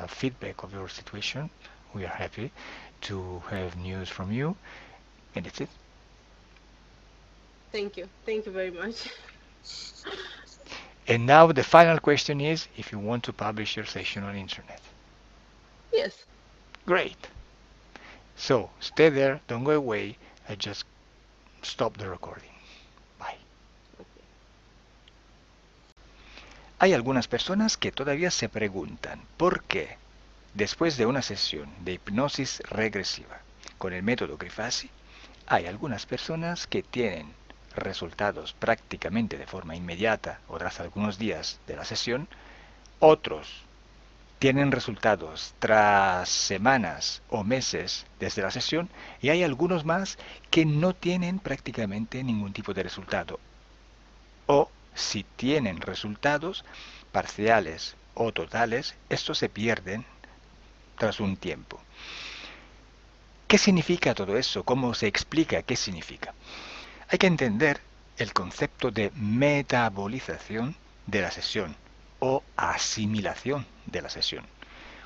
feedback of your situation. We are happy to have news from you, and that's it. Thank you very much. And now the final question is if you want to publish your session on internet. Yes. Great. So stay there, don't go away. I just stop the recording. Bye. Okay. Hay algunas personas que todavía se preguntan por qué, después de una sesión de hipnosis regresiva con el método Grifasi, hay algunas personas que tienen resultados prácticamente de forma inmediata o tras algunos días de la sesión, otros tienen resultados tras semanas o meses desde la sesión y hay algunos más que no tienen prácticamente ningún tipo de resultado. O si tienen resultados parciales o totales, estos se pierden tras un tiempo. ¿Qué significa todo eso? ¿Cómo se explica qué significa? Hay que entender el concepto de metabolización de la sesión o asimilación de la sesión.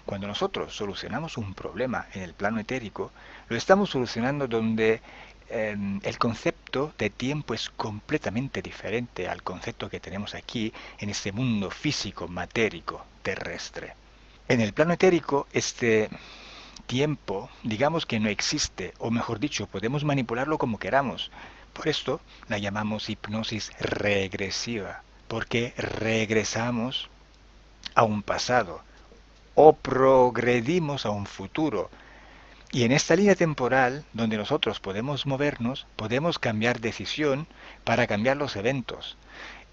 Cuando nosotros solucionamos un problema en el plano etérico, lo estamos solucionando donde el concepto de tiempo es completamente diferente al concepto que tenemos aquí en este mundo físico, matérico, terrestre. En el plano etérico, este tiempo, digamos que no existe, o mejor dicho, podemos manipularlo como queramos. Por esto la llamamos hipnosis regresiva, porque regresamos a un pasado o progredimos a un futuro. Y en esta línea temporal, donde nosotros podemos movernos, podemos cambiar decisión para cambiar los eventos.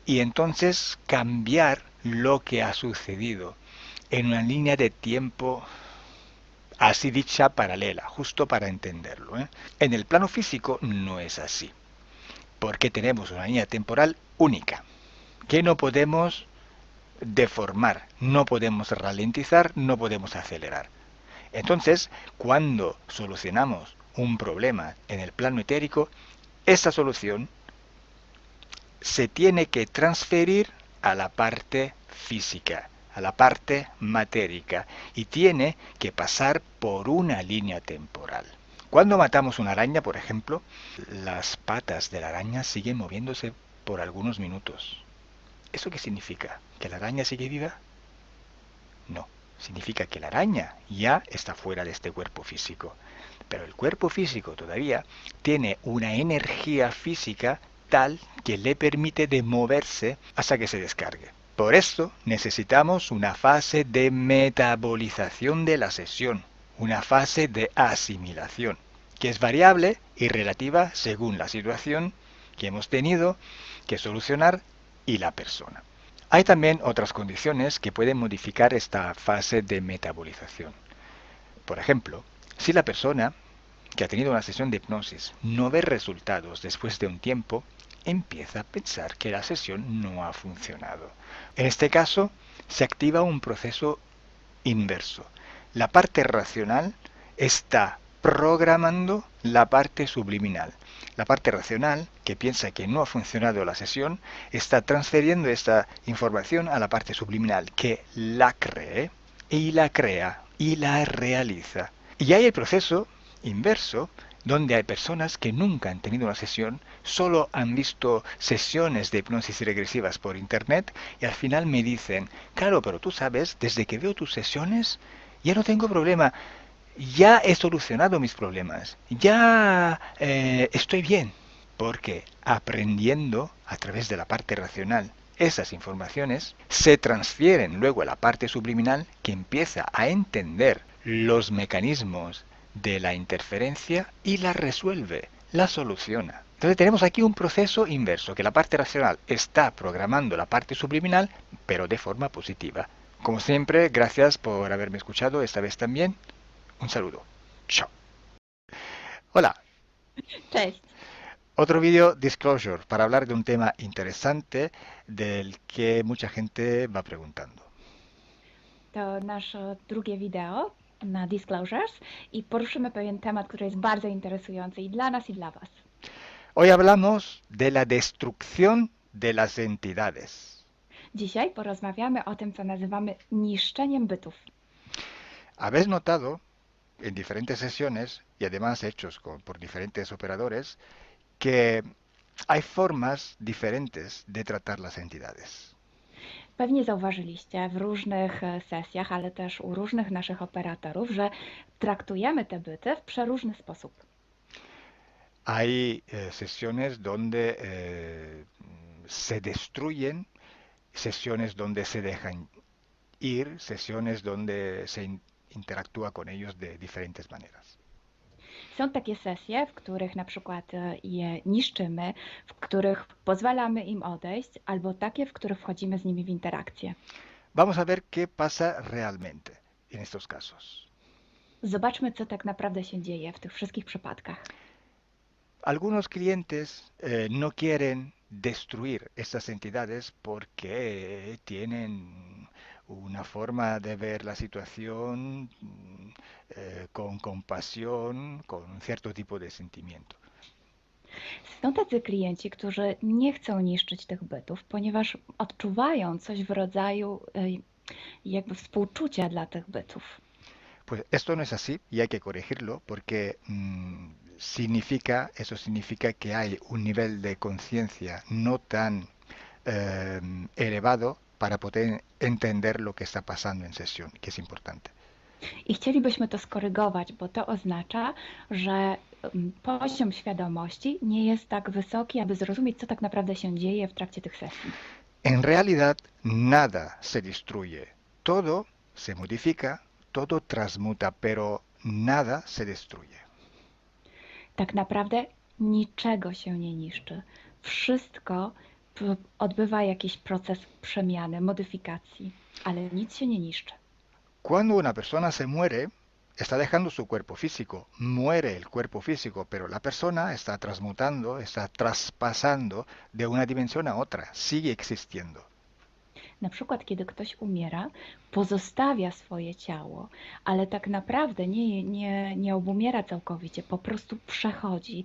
Y entonces cambiar lo que ha sucedido en una línea de tiempo así dicha paralela, justo para entenderlo, ¿eh? En el plano físico no es así, porque tenemos una línea temporal única, que no podemos deformar, no podemos ralentizar, no podemos acelerar. Entonces, cuando solucionamos un problema en el plano etérico, esa solución se tiene que transferir a la parte física, a la parte matérica, y tiene que pasar por una línea temporal. Cuando matamos una araña, por ejemplo, las patas de la araña siguen moviéndose por algunos minutos. ¿Eso qué significa? ¿Que la araña sigue viva? No, significa que la araña ya está fuera de este cuerpo físico. pero el cuerpo físico todavía tiene una energía física tal que le permite de moverse hasta que se descargue. Por esto necesitamos una fase de metabolización de la sesión, una fase de asimilación, que es variable y relativa según la situación que hemos tenido que solucionar y la persona. Hay también otras condiciones que pueden modificar esta fase de metabolización. Por ejemplo, si la persona que ha tenido una sesión de hipnosis no ve resultados después de un tiempo, empieza a pensar que la sesión no ha funcionado. En este caso, se activa un proceso inverso. La parte racional está programando la parte subliminal. La parte racional, que piensa que no ha funcionado la sesión, está transfiriendo esta información a la parte subliminal, que la cree y la crea y la realiza. Y hay el proceso inverso, donde hay personas que nunca han tenido una sesión, solo han visto sesiones de hipnosis regresivas por internet y al final me dicen, claro, pero tú sabes, desde que veo tus sesiones ya no tengo problema, ya he solucionado mis problemas, ya estoy bien, porque aprendiendo a través de la parte racional esas informaciones se transfieren luego a la parte subliminal que empieza a entender los mecanismos de la interferencia y la resuelve, la soluciona. Entonces tenemos aquí un proceso inverso, que la parte racional está programando la parte subliminal, pero de forma positiva. Como siempre, gracias por haberme escuchado esta vez también. Un saludo. Chao. Hola. Cześć. Otro vídeo disclosure para hablar de un tema interesante del que mucha gente va preguntando. To nasze drugie wideo na Disclosures i poruszymy pewien temat, który jest bardzo interesujący i dla nas, i dla Was. Hoy hablamos de la destrucción de las entidades. Dzisiaj porozmawiamy o tym, co nazywamy niszczeniem bytów. Habéis notado en diferentes sesiones y además hechos por diferentes operadores que hay formas diferentes de tratar las entidades. Pewnie zauważyliście w różnych sesjach, ale też u różnych naszych operatorów, że traktujemy te byty w przeróżny sposób. Hay sesiones donde se destruyen, sesiones donde se dejan ir, sesiones donde se interactúa con ellos de diferentes maneras. Są takie sesje, w których na przykład je niszczymy, w których pozwalamy im odejść, albo takie, w których wchodzimy z nimi w interakcję. Vamos a ver qué pasa realmente en estos casos. Zobaczmy, co tak naprawdę się dzieje w tych wszystkich przypadkach. Algunos clientes no quieren destruir estas entidades porque tienen una forma de ver la situación con compasión, con un cierto tipo de sentimiento. Są tacy klienci, którzy nie chcą niszczyć tych bytów, ponieważ odczuwają coś w rodzaju jakby współczucia dla tych bytów. Pues esto no es así y hay que corregirlo porque eso significa que hay un nivel de conciencia no tan elevado para poder entender lo que está pasando en sesión, que es importante. I chcielibyśmy to skorygować, bo to oznacza, że poziom świadomości nie jest tak wysoki, aby zrozumieć, co tak naprawdę się dzieje w trakcie tych sesji. En realidad, nada se destruye. Todo se modifica, todo transmuta, pero nada se destruye. Tak naprawdę niczego się nie niszczy. Wszystko odbywa jakiś proces przemiany, modyfikacji, ale nic się nie niszczy. Cuando una persona se muere, está dejando su cuerpo físico, muere el cuerpo físico, pero la persona está transmutando, está traspasando de una dimensión a otra, sigue existiendo. Na przykład, kiedy ktoś umiera, pozostawia swoje ciało, ale tak naprawdę nie obumiera całkowicie, po prostu przechodzi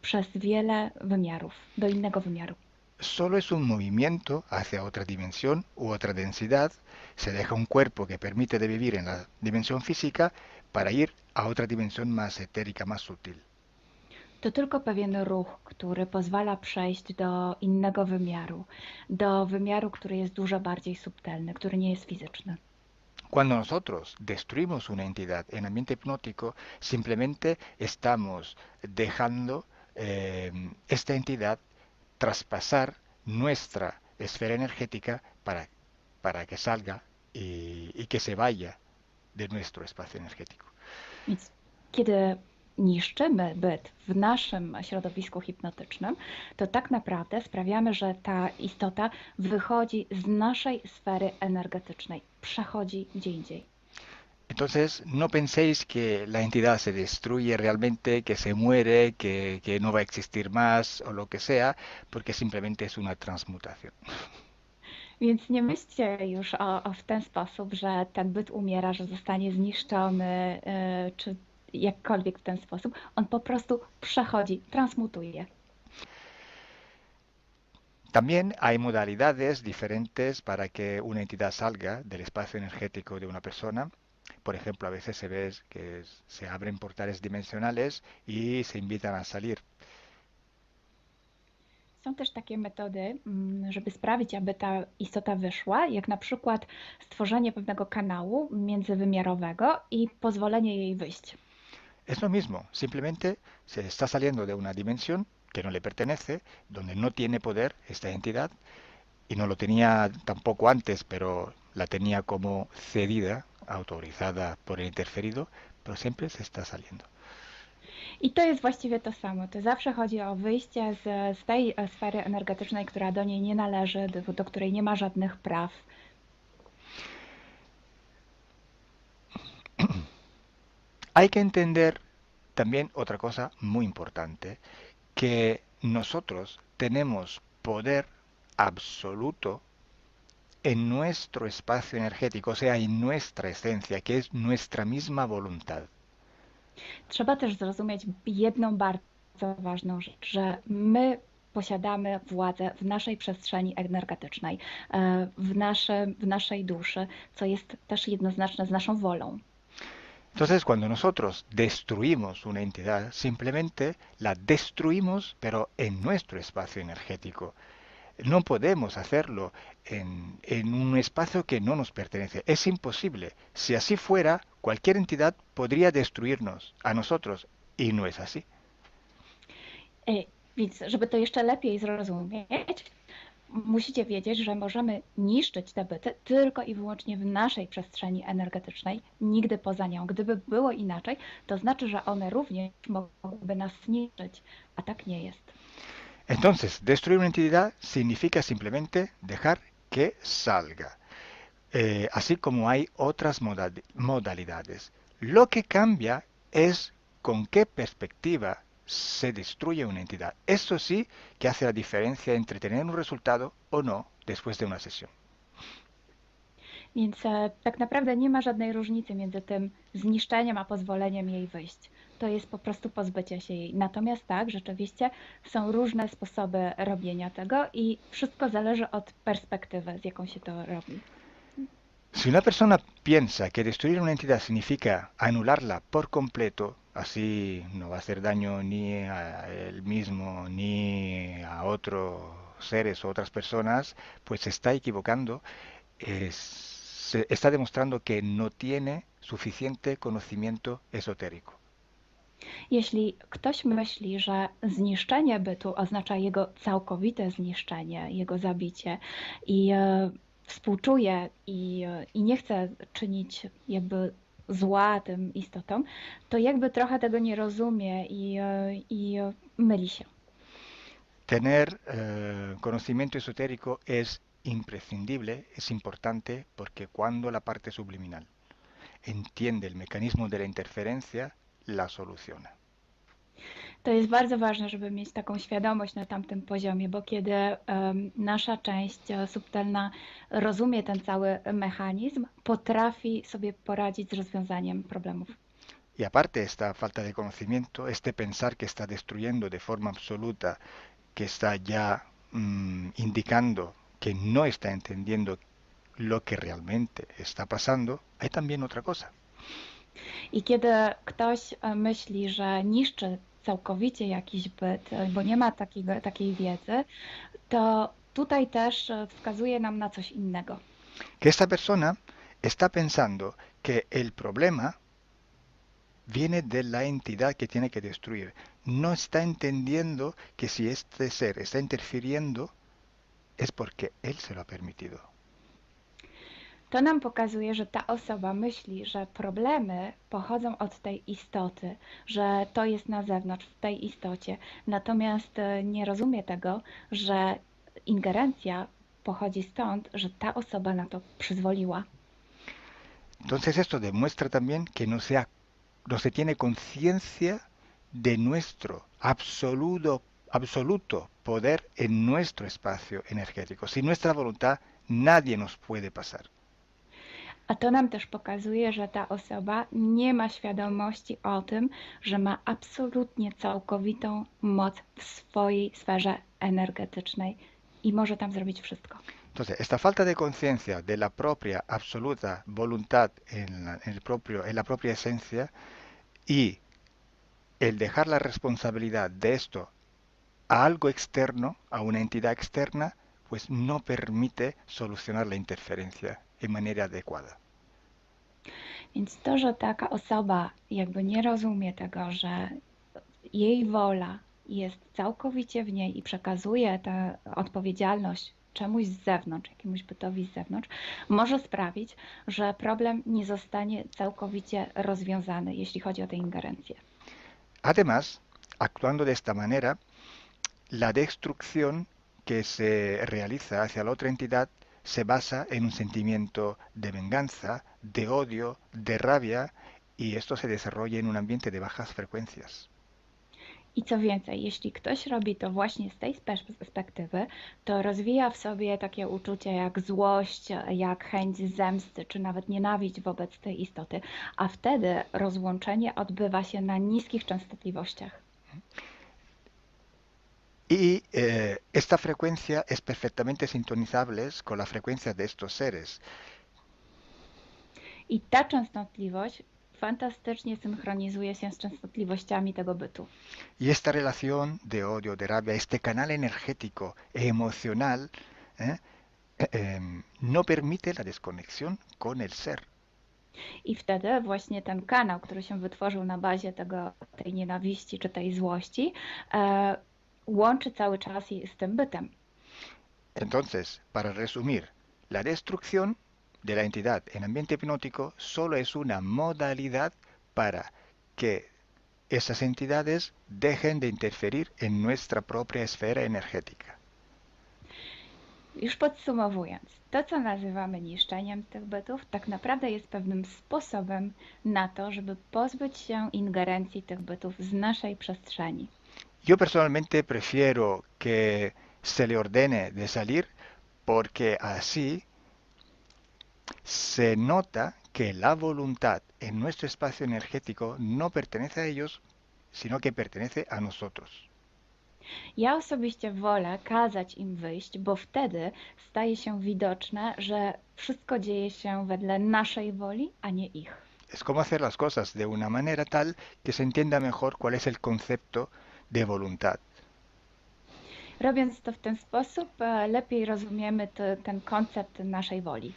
przez wiele wymiarów, do innego wymiaru. Solo es un movimiento hacia otra dimensión u otra densidad, se deja un cuerpo que permite de vivir en la dimensión física para ir a otra dimensión más etérica, más sutil. To tylko pewien ruch, który pozwala przejść do innego wymiaru, do wymiaru, który jest dużo bardziej subtelny, który nie jest fizyczny. Cuando nosotros destruimos una entidad en ambiente hipnótico, simplemente estamos dejando esta entidad traspasar nuestra esfera energética para que salga y que se vaya de nuestro espacio energético. Więc kiedy niszczymy byt w naszym środowisku hipnotycznym, to tak naprawdę sprawiamy, że ta istota wychodzi z naszej sfery energetycznej, przechodzi gdzie indziej. Entonces, no penséis que la entidad se destruye realmente, que se muere, que no va a existir más o lo que sea, porque simplemente es una transmutación. Więc nie myślcie już w ten sposób, że ten byt umiera, że zostanie zniszczony, czy jakkolwiek w ten sposób. On po prostu przechodzi, transmutuje. También hay modalidades diferentes para que una entidad salga del espacio energético de una persona. Por ejemplo, a veces se ve que se abren portales dimensionales y se invitan a salir. Są też takie metody, żeby sprawić, aby ta istota wyszła, jak na przykład stworzenie pewnego kanału międzywymiarowego i pozwolenie jej wyjść. Es lo mismo, simplemente se está saliendo de una dimensión que no le pertenece, donde no tiene poder esta entidad, y no lo tenía tampoco antes, pero la tenía como cedida, autorizada por el interferido, pero siempre se está saliendo. I to jest właściwie to samo. To zawsze chodzi o wyjście z tej sfery energetycznej, która do niej nie należy, do której nie ma żadnych praw. Hay que entender también otra cosa muy importante, que nosotros tenemos poder absoluto en nuestro espacio energético, o sea, en nuestra esencia, que es nuestra misma voluntad. Trzeba też zrozumieć jedną bardzo ważną rzecz, że my posiadamy władzę w naszej przestrzeni energetycznej, w naszej duszy, co jest też jednoznaczne z naszą wolą. Entonces, cuando nosotros destruimos una entidad, simplemente la destruimos, pero en nuestro espacio energético. No podemos hacerlo en un espacio que no nos pertenece. Es imposible. Si así fuera, cualquier entidad podría destruirnos a nosotros, y no es así. Więc, żeby to jeszcze lepiej zrozumieć, musicie wiedzieć, że możemy niszczyć te byty tylko i wyłącznie w naszej przestrzeni energetycznej, nigdy poza nią. Gdyby było inaczej, to znaczy, że one również mogłyby nas niszczyć, a tak nie jest. Entonces, destruir una entidad significa simplemente dejar que salga, así como hay otras modalidades. Lo que cambia es con qué perspectiva se destruye una entidad. Eso sí que hace la diferencia entre tener un resultado o no después de una sesión. Więc tak naprawdę nie ma żadnej różnicy między tym zniszczeniem a pozwoleniem jej wyjść. To jest po prostu pozbycie się jej. Natomiast tak, rzeczywiście są różne sposoby robienia tego i wszystko zależy od perspektywy, z jaką się to robi. Si una persona piensa que destruir una entidad significa anularla por completo, así no va a hacer daño ni a él mismo ni a otros seres o otras personas, pues se está equivocando, se está demostrando que no tiene suficiente conocimiento esotérico. Jeśli ktoś myśli, że zniszczenie bytu oznacza jego całkowite zniszczenie, jego zabicie i współczuje i nie chce czynić jakby zła tym istotom, to jakby trochę tego nie rozumie i myli się. Tener conocimiento esotérico es imprescindible, es importante, porque cuando la parte subliminal entiende el mecanismo de la interferencia, la soluciona. To jest bardzo ważne, żeby mieć taką świadomość na tamtym poziomie, bo kiedy nasza część subtelna rozumie ten cały mechanizm, potrafi sobie poradzić z rozwiązaniem problemów. Y aparte esta falta de conocimiento, este pensar que está destruyendo de forma absoluta, que está ya indicando que no está entendiendo lo que realmente está pasando, hay también otra cosa. I kiedy ktoś myśli, że niszczy całkowicie jakiś byt, bo nie ma takiej wiedzy, to tutaj też wskazuje nam na coś innego. Que esta persona está pensando que el problema viene de la entidad que tiene que destruir. No está entendiendo que si este ser está interfiriendo es porque él se lo ha permitido. To nam pokazuje, że ta osoba myśli, że problemy pochodzą od tej istoty, że to jest na zewnątrz, w tej istocie. Natomiast nie rozumie tego, że ingerencja pochodzi stąd, że ta osoba na to przyzwoliła. Entonces esto demuestra también que no se tiene conciencia de nuestro absoluto poder en nuestro espacio energético. Sin nuestra voluntad nadie nos puede pasar. A to nam też pokazuje, że ta osoba nie ma świadomości o tym, że ma absolutnie całkowitą moc w swojej sferze energetycznej i może tam zrobić wszystko. Entonces, esta falta de conciencia de la propia absoluta voluntad en la propia esencia y el dejar la responsabilidad de esto a algo externo, a una entidad externa, pues no permite solucionar la interferencia de manera adecuada. Więc to, że taka osoba jakby nie rozumie tego, że jej wola jest całkowicie w niej i przekazuje tę odpowiedzialność czemuś z zewnątrz, jakiemuś bytowi z zewnątrz, może sprawić, że problem nie zostanie całkowicie rozwiązany, jeśli chodzi o tę ingerencję. Además, actuando de esta manera, la destrucción que se realiza hacia la otra entidad se basa en un sentimiento de venganza, de odio, de rabia, y esto se desarrolla en un ambiente de bajas frecuencias. I co więcej, jeśli ktoś robi to właśnie z tej perspektywy, to rozwija w sobie takie uczucie jak złość, jak chęć zemsty, czy nawet nienawiść wobec tej istoty, a wtedy rozłączenie odbywa się na niskich częstotliwościach. Y esta frecuencia es perfectamente sintonizable con la frecuencia de estos seres. I ta częstotliwość fantastycznie synchronizuje się z częstotliwościami tego bytu. Y esta relación de odio, de rabia, este canal energético e emocional no permite la desconexión con el ser. I wtedy właśnie ten kanał, który się wytworzył na bazie tej nienawiści czy tej złości, łączy cały czas z tym bytem. Entonces, para resumir, la destrucción de la entidad en ambiente hipnótico solo es una modalidad para que esas entidades dejen de interferir en nuestra propia esfera energética. Już podsumowując, to co nazywamy niszczeniem tych bytów, tak naprawdę jest pewnym sposobem na to, żeby pozbyć się ingerencji tych bytów z naszej przestrzeni. Yo personalmente prefiero que se le ordene de salir porque así se nota que la voluntad en nuestro espacio energético no pertenece a ellos, sino que pertenece a nosotros. Ja osobiście wolę kazać im wyjść, bo wtedy staje się widoczne, że wszystko dzieje się wedle naszej woli, a nie ich. Es como hacer las cosas de una manera tal que se entienda mejor cuál es el concepto de voluntad. Robiąc to w ten sposób, lepiej rozumiemy ten koncept naszej woli.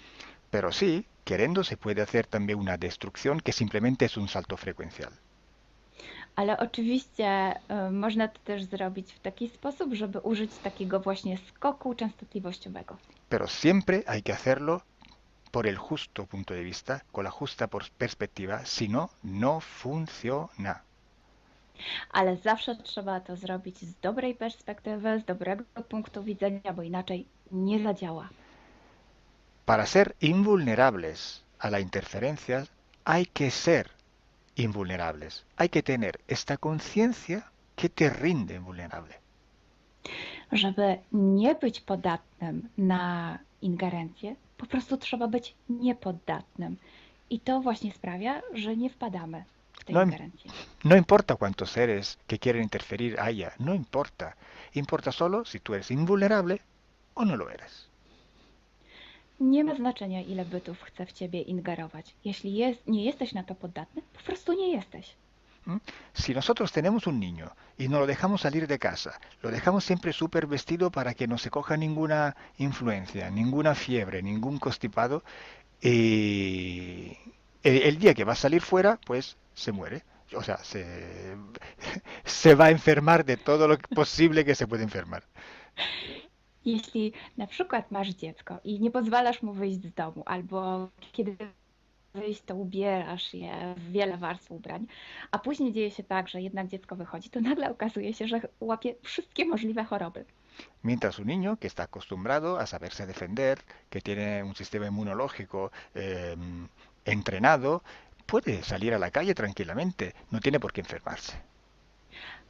Pero sí, queriendo se puede hacer también una destrucción que simplemente es un salto frecuencial. Ale oczywiście można to też zrobić w taki sposób, żeby użyć takiego właśnie skoku częstotliwościowego. Pero siempre hay que hacerlo por el justo punto de vista, con la justa perspectiva, si no, no funciona. Ale zawsze trzeba to zrobić z dobrej perspektywy, z dobrego punktu widzenia, bo inaczej nie zadziała. Para ser invulnerables a la interferencia hay que ser invulnerables. Hay que tener esta conciencia que te rinde invulnerable. Żeby nie być podatnym na ingerencję, po prostu trzeba być niepoddatnym. I to właśnie sprawia, że nie wpadamy w tę ingerencję. No importa cuántos seres que quieren interferir haya, no importa. Importa solo si tú eres invulnerable o no lo eres. Nie ma znaczenia, ile bytów chce w ciebie ingerować. Jeśli nie jesteś na to podatny, po prostu nie jesteś. Si nosotros tenemos un niño y no lo dejamos salir de casa, lo dejamos siempre súper vestido para que no se coja ninguna influencia, ninguna fiebre, ningún constipado, Y el día que va a salir fuera, pues se muere. O sea, se va a enfermar de todo lo posible que se puede enfermar. Jeśli na przykład masz dziecko i nie pozwalasz mu wyjść z domu, albo kiedy wyjść, to ubierasz je w wiele warstw ubrań, a później dzieje się tak, że jednak dziecko wychodzi, to nagle okazuje się, że łapie wszystkie możliwe choroby. Mientras un niño que está acostumbrado a saberse defender, que tiene un sistema inmunológico entrenado, puede salir a la calle tranquilamente, no tiene por qué enfermarse.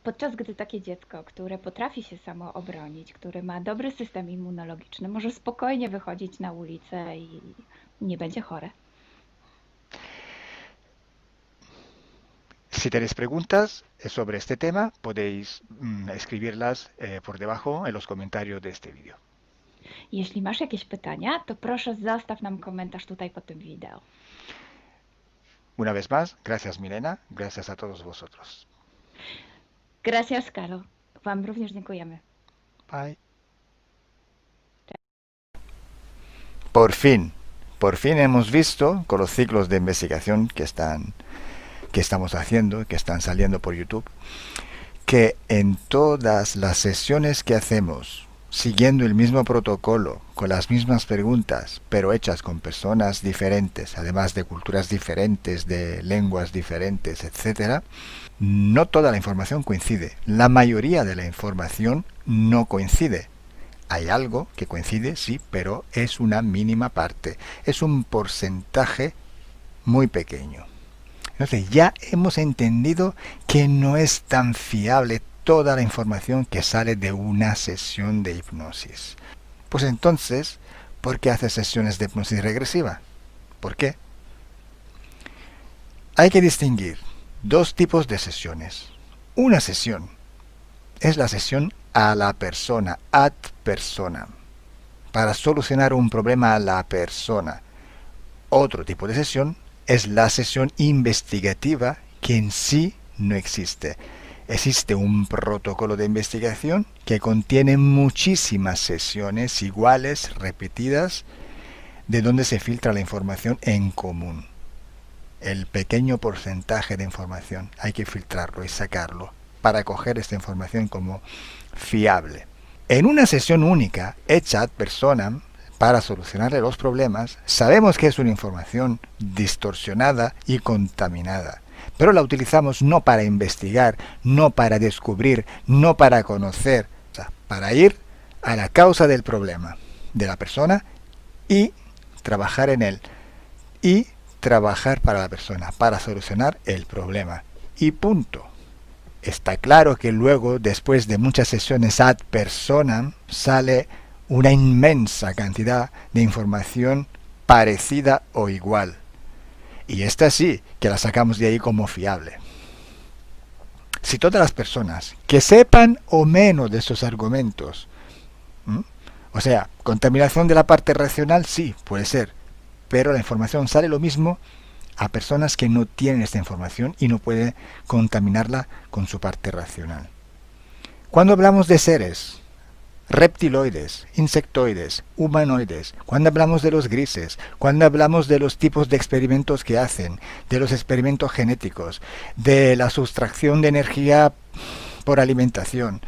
Podczas gdy takie dziecko, które potrafi się samo obronić, które ma dobry system immunologiczny, może spokojnie wychodzić na ulicę i nie będzie chore. Si tenéis preguntas sobre este tema, podéis escribirlas por debajo en los comentarios de este vídeo. Jeśli masz jakieś pytania, to proszę zostaw nam komentarz tutaj pod tym wideo. Una vez más, gracias Milena, gracias a todos vosotros. Gracias, Caro. Wam również dziękujemy. Bye. Por fin hemos visto con los ciclos de investigación que estamos haciendo, que están saliendo por YouTube, que en todas las sesiones que hacemos, siguiendo el mismo protocolo, con las mismas preguntas, pero hechas con personas diferentes, además de culturas diferentes, de lenguas diferentes, etc., no toda la información coincide. La mayoría de la información no coincide. Hay algo que coincide, sí, pero es una mínima parte. Es un porcentaje muy pequeño. Entonces ya hemos entendido que no es tan fiable toda la información que sale de una sesión de hipnosis. Pues entonces, ¿por qué haces sesiones de hipnosis regresiva? ¿Por qué? Hay que distinguir dos tipos de sesiones. Una sesión es la sesión a la persona, ad personam, para solucionar un problema a la persona. Otro tipo de sesión es la sesión investigativa, que en sí no existe. Existe un protocolo de investigación que contiene muchísimas sesiones iguales, repetidas, de donde se filtra la información en común. El pequeño porcentaje de información hay que filtrarlo y sacarlo para coger esta información como fiable. En una sesión única, hecha ad personam, para solucionarle los problemas, sabemos que es una información distorsionada y contaminada, pero la utilizamos no para investigar, no para descubrir, no para conocer, o sea, para ir a la causa del problema de la persona y trabajar en él, y trabajar para la persona, para solucionar el problema. Y punto. Está claro que luego, después de muchas sesiones ad personam, sale una inmensa cantidad de información parecida o igual. Y esta sí, que la sacamos de ahí como fiable. Si todas las personas que sepan o menos de estos argumentos, o sea, contaminación de la parte racional, sí, puede ser, pero la información sale lo mismo a personas que no tienen esta información y no pueden contaminarla con su parte racional. Cuando hablamos de seres reptiloides, insectoides, humanoides, cuando hablamos de los grises, cuando hablamos de los tipos de experimentos que hacen, de los experimentos genéticos, de la sustracción de energía por alimentación,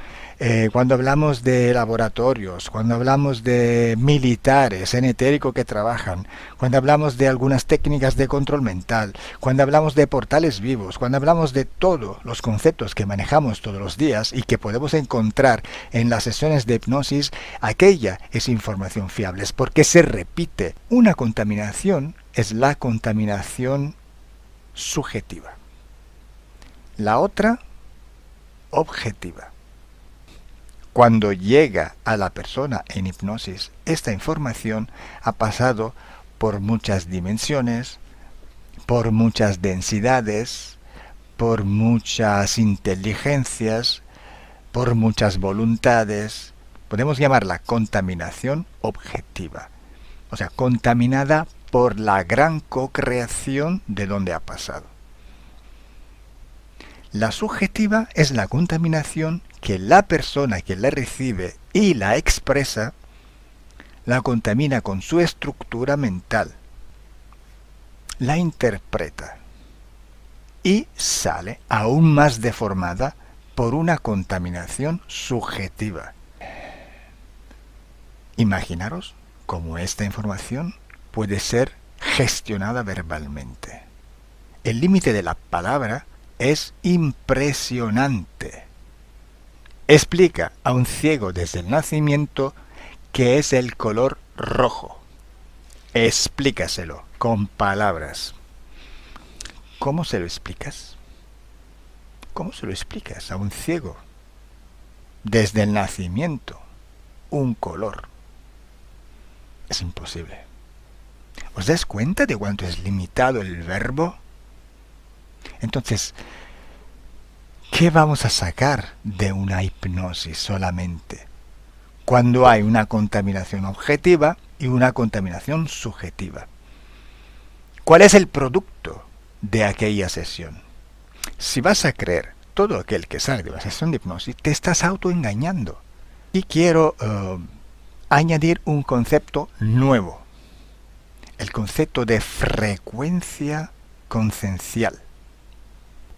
cuando hablamos de laboratorios, cuando hablamos de militares en etérico que trabajan, cuando hablamos de algunas técnicas de control mental, cuando hablamos de portales vivos, cuando hablamos de todos los conceptos que manejamos todos los días y que podemos encontrar en las sesiones de hipnosis, aquella es información fiable, es porque se repite. Una contaminación es la contaminación subjetiva. La otra, objetiva. Cuando llega a la persona en hipnosis, esta información ha pasado por muchas dimensiones, por muchas densidades, por muchas inteligencias, por muchas voluntades. Podemos llamarla contaminación objetiva. O sea, contaminada por la gran co-creación de donde ha pasado. La subjetiva es la contaminación que la persona que la recibe y la expresa la contamina con su estructura mental. la interpreta y sale aún más deformada por una contaminación subjetiva. Imaginaros cómo esta información puede ser gestionada verbalmente. El límite de la palabra es impresionante. Explica a un ciego desde el nacimiento qué es el color rojo. Explícaselo con palabras. ¿Cómo se lo explicas? ¿Cómo se lo explicas a un ciego? Desde el nacimiento, un color. Es imposible. ¿Os dais cuenta de cuánto es limitado el verbo? Entonces, ¿qué vamos a sacar de una hipnosis solamente? Cuando hay una contaminación objetiva y una contaminación subjetiva. ¿Cuál es el producto de aquella sesión? Si vas a creer todo aquel que sale de una sesión de hipnosis, te estás autoengañando. Y quiero añadir un concepto nuevo. El concepto de frecuencia conciencial.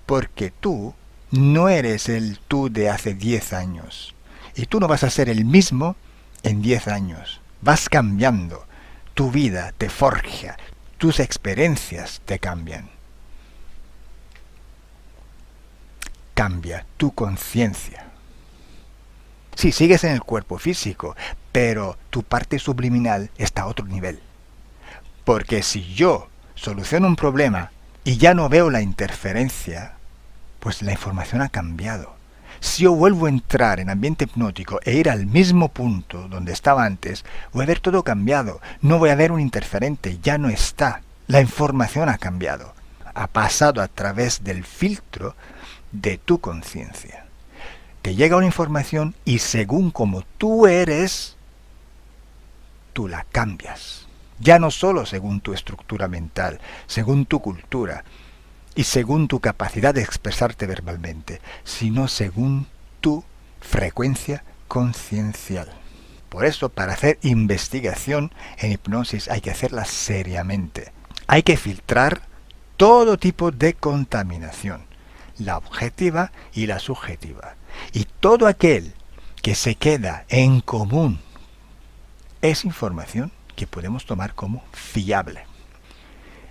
Porque tú no eres el tú de hace 10 años. Y tú no vas a ser el mismo en 10 años. Vas cambiando. Tu vida te forja. Tus experiencias te cambian. Cambia tu conciencia. Sí, sigues en el cuerpo físico, pero tu parte subliminal está a otro nivel. Porque si yo soluciono un problema y ya no veo la interferencia, pues la información ha cambiado. Si yo vuelvo a entrar en ambiente hipnótico e ir al mismo punto donde estaba antes, voy a ver todo cambiado. No voy a ver un interferente, ya no está. La información ha cambiado. Ha pasado a través del filtro de tu conciencia. Te llega una información y según como tú eres, tú la cambias. Ya no solo según tu estructura mental, según tu cultura y según tu capacidad de expresarte verbalmente, sino según tu frecuencia conciencial. Por eso, para hacer investigación en hipnosis hay que hacerla seriamente. Hay que filtrar todo tipo de contaminación, la objetiva y la subjetiva. Y todo aquel que se queda en común es información que podemos tomar como fiable.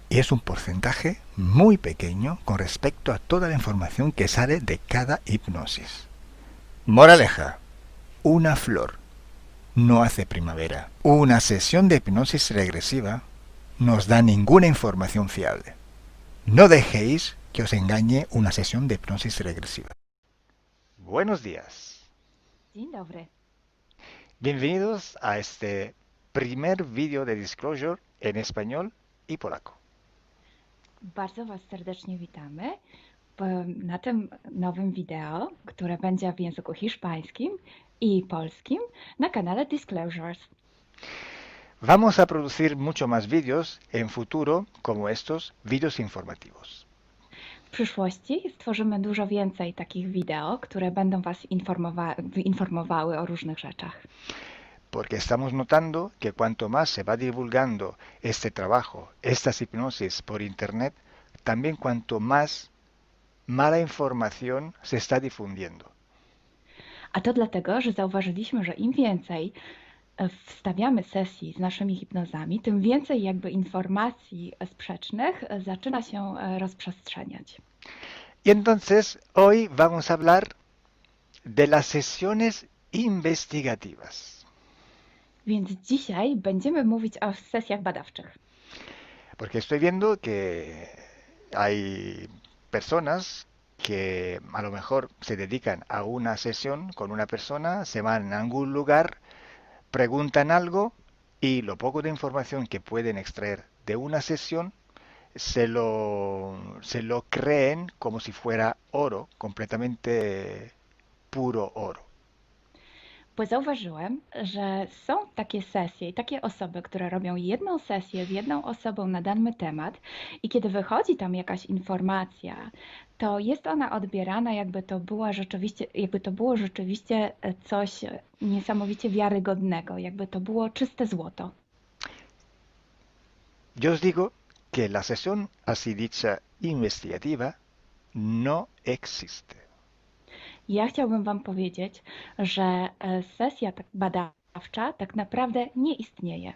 Y es un porcentaje muy pequeño con respecto a toda la información que sale de cada hipnosis. Moraleja: una flor no hace primavera. Una sesión de hipnosis regresiva no os da ninguna información fiable. No dejéis que os engañe una sesión de hipnosis regresiva. Buenos días. Dzień dobry. Bienvenidos a este primer vídeo de Disclosure en español y polaco. Bardzo Was serdecznie witamy na tym nowym wideo, które będzie w języku hiszpańskim i polskim na kanale Disclosures. Vamos a producir mucho más vídeos en futuro como estos vídeos informativos. W przyszłości stworzymy dużo więcej takich wideo, które będą Was informowały o różnych rzeczach. Porque estamos notando que cuanto más se va divulgando este trabajo, estas hipnosis por internet, también cuanto más mala información se está difundiendo. A to dlatego, że zauważyliśmy, że im więcej wstawiamy sesji z naszymi hipnozami, tym więcej jakby informacji sprzecznych zaczyna się rozprzestrzeniać. Y entonces hoy vamos a hablar de las sesiones investigativas. Więc dzisiaj będziemy mówić o sesjach badawczych. Porque estoy viendo que hay personas que a lo mejor se dedican a una sesión con una persona, se van a algún lugar, preguntan algo y lo poco de información que pueden extraer de una sesión se lo creen como si fuera oro, completamente puro oro. Bo zauważyłem, że są takie sesje i takie osoby, które robią jedną sesję z jedną osobą na dany temat i kiedy wychodzi tam jakaś informacja, to jest ona odbierana jakby to było rzeczywiście coś niesamowicie wiarygodnego, jakby to było czyste złoto. Yo os digo que la sesión así dicha investigativa no existe. Ja chciałbym Wam powiedzieć, że sesja badawcza tak naprawdę nie istnieje.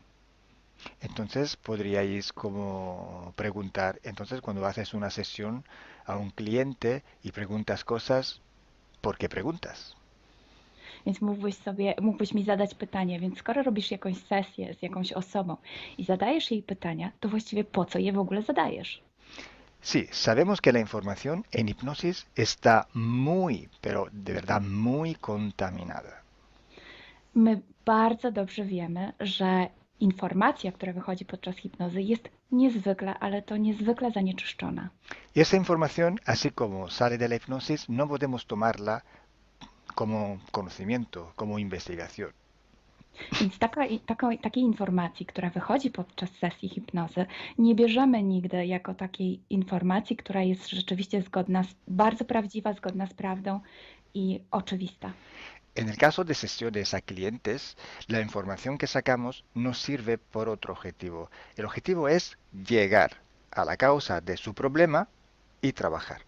Entonces podríais como preguntar, entonces cuando haces una sesión a un cliente y preguntas cosas, ¿por qué preguntas? Więc mógłbyś mi zadać pytanie, więc skoro robisz jakąś sesję z jakąś osobą i zadajesz jej pytania, to właściwie po co je w ogóle zadajesz? Sí, sabemos que la información en hipnosis está muy, pero de verdad muy contaminada. My bardzo dobrze wiemy, że informacja, która wychodzi podczas hipnozy, jest niezwykle, ale to niezwykle zanieczyszczona. Y esa información, así como sale de la hipnosis, no podemos tomarla como conocimiento, como investigación. Więc takiej informacji, która wychodzi podczas sesji hipnozy, nie bierzemy nigdy jako takiej informacji, która jest rzeczywiście bardzo prawdziwa, zgodna z prawdą i oczywista. En el caso de sesiones a clientes, la información que sacamos nos sirve por otro objetivo. El objetivo es llegar a la causa de su problema y trabajar.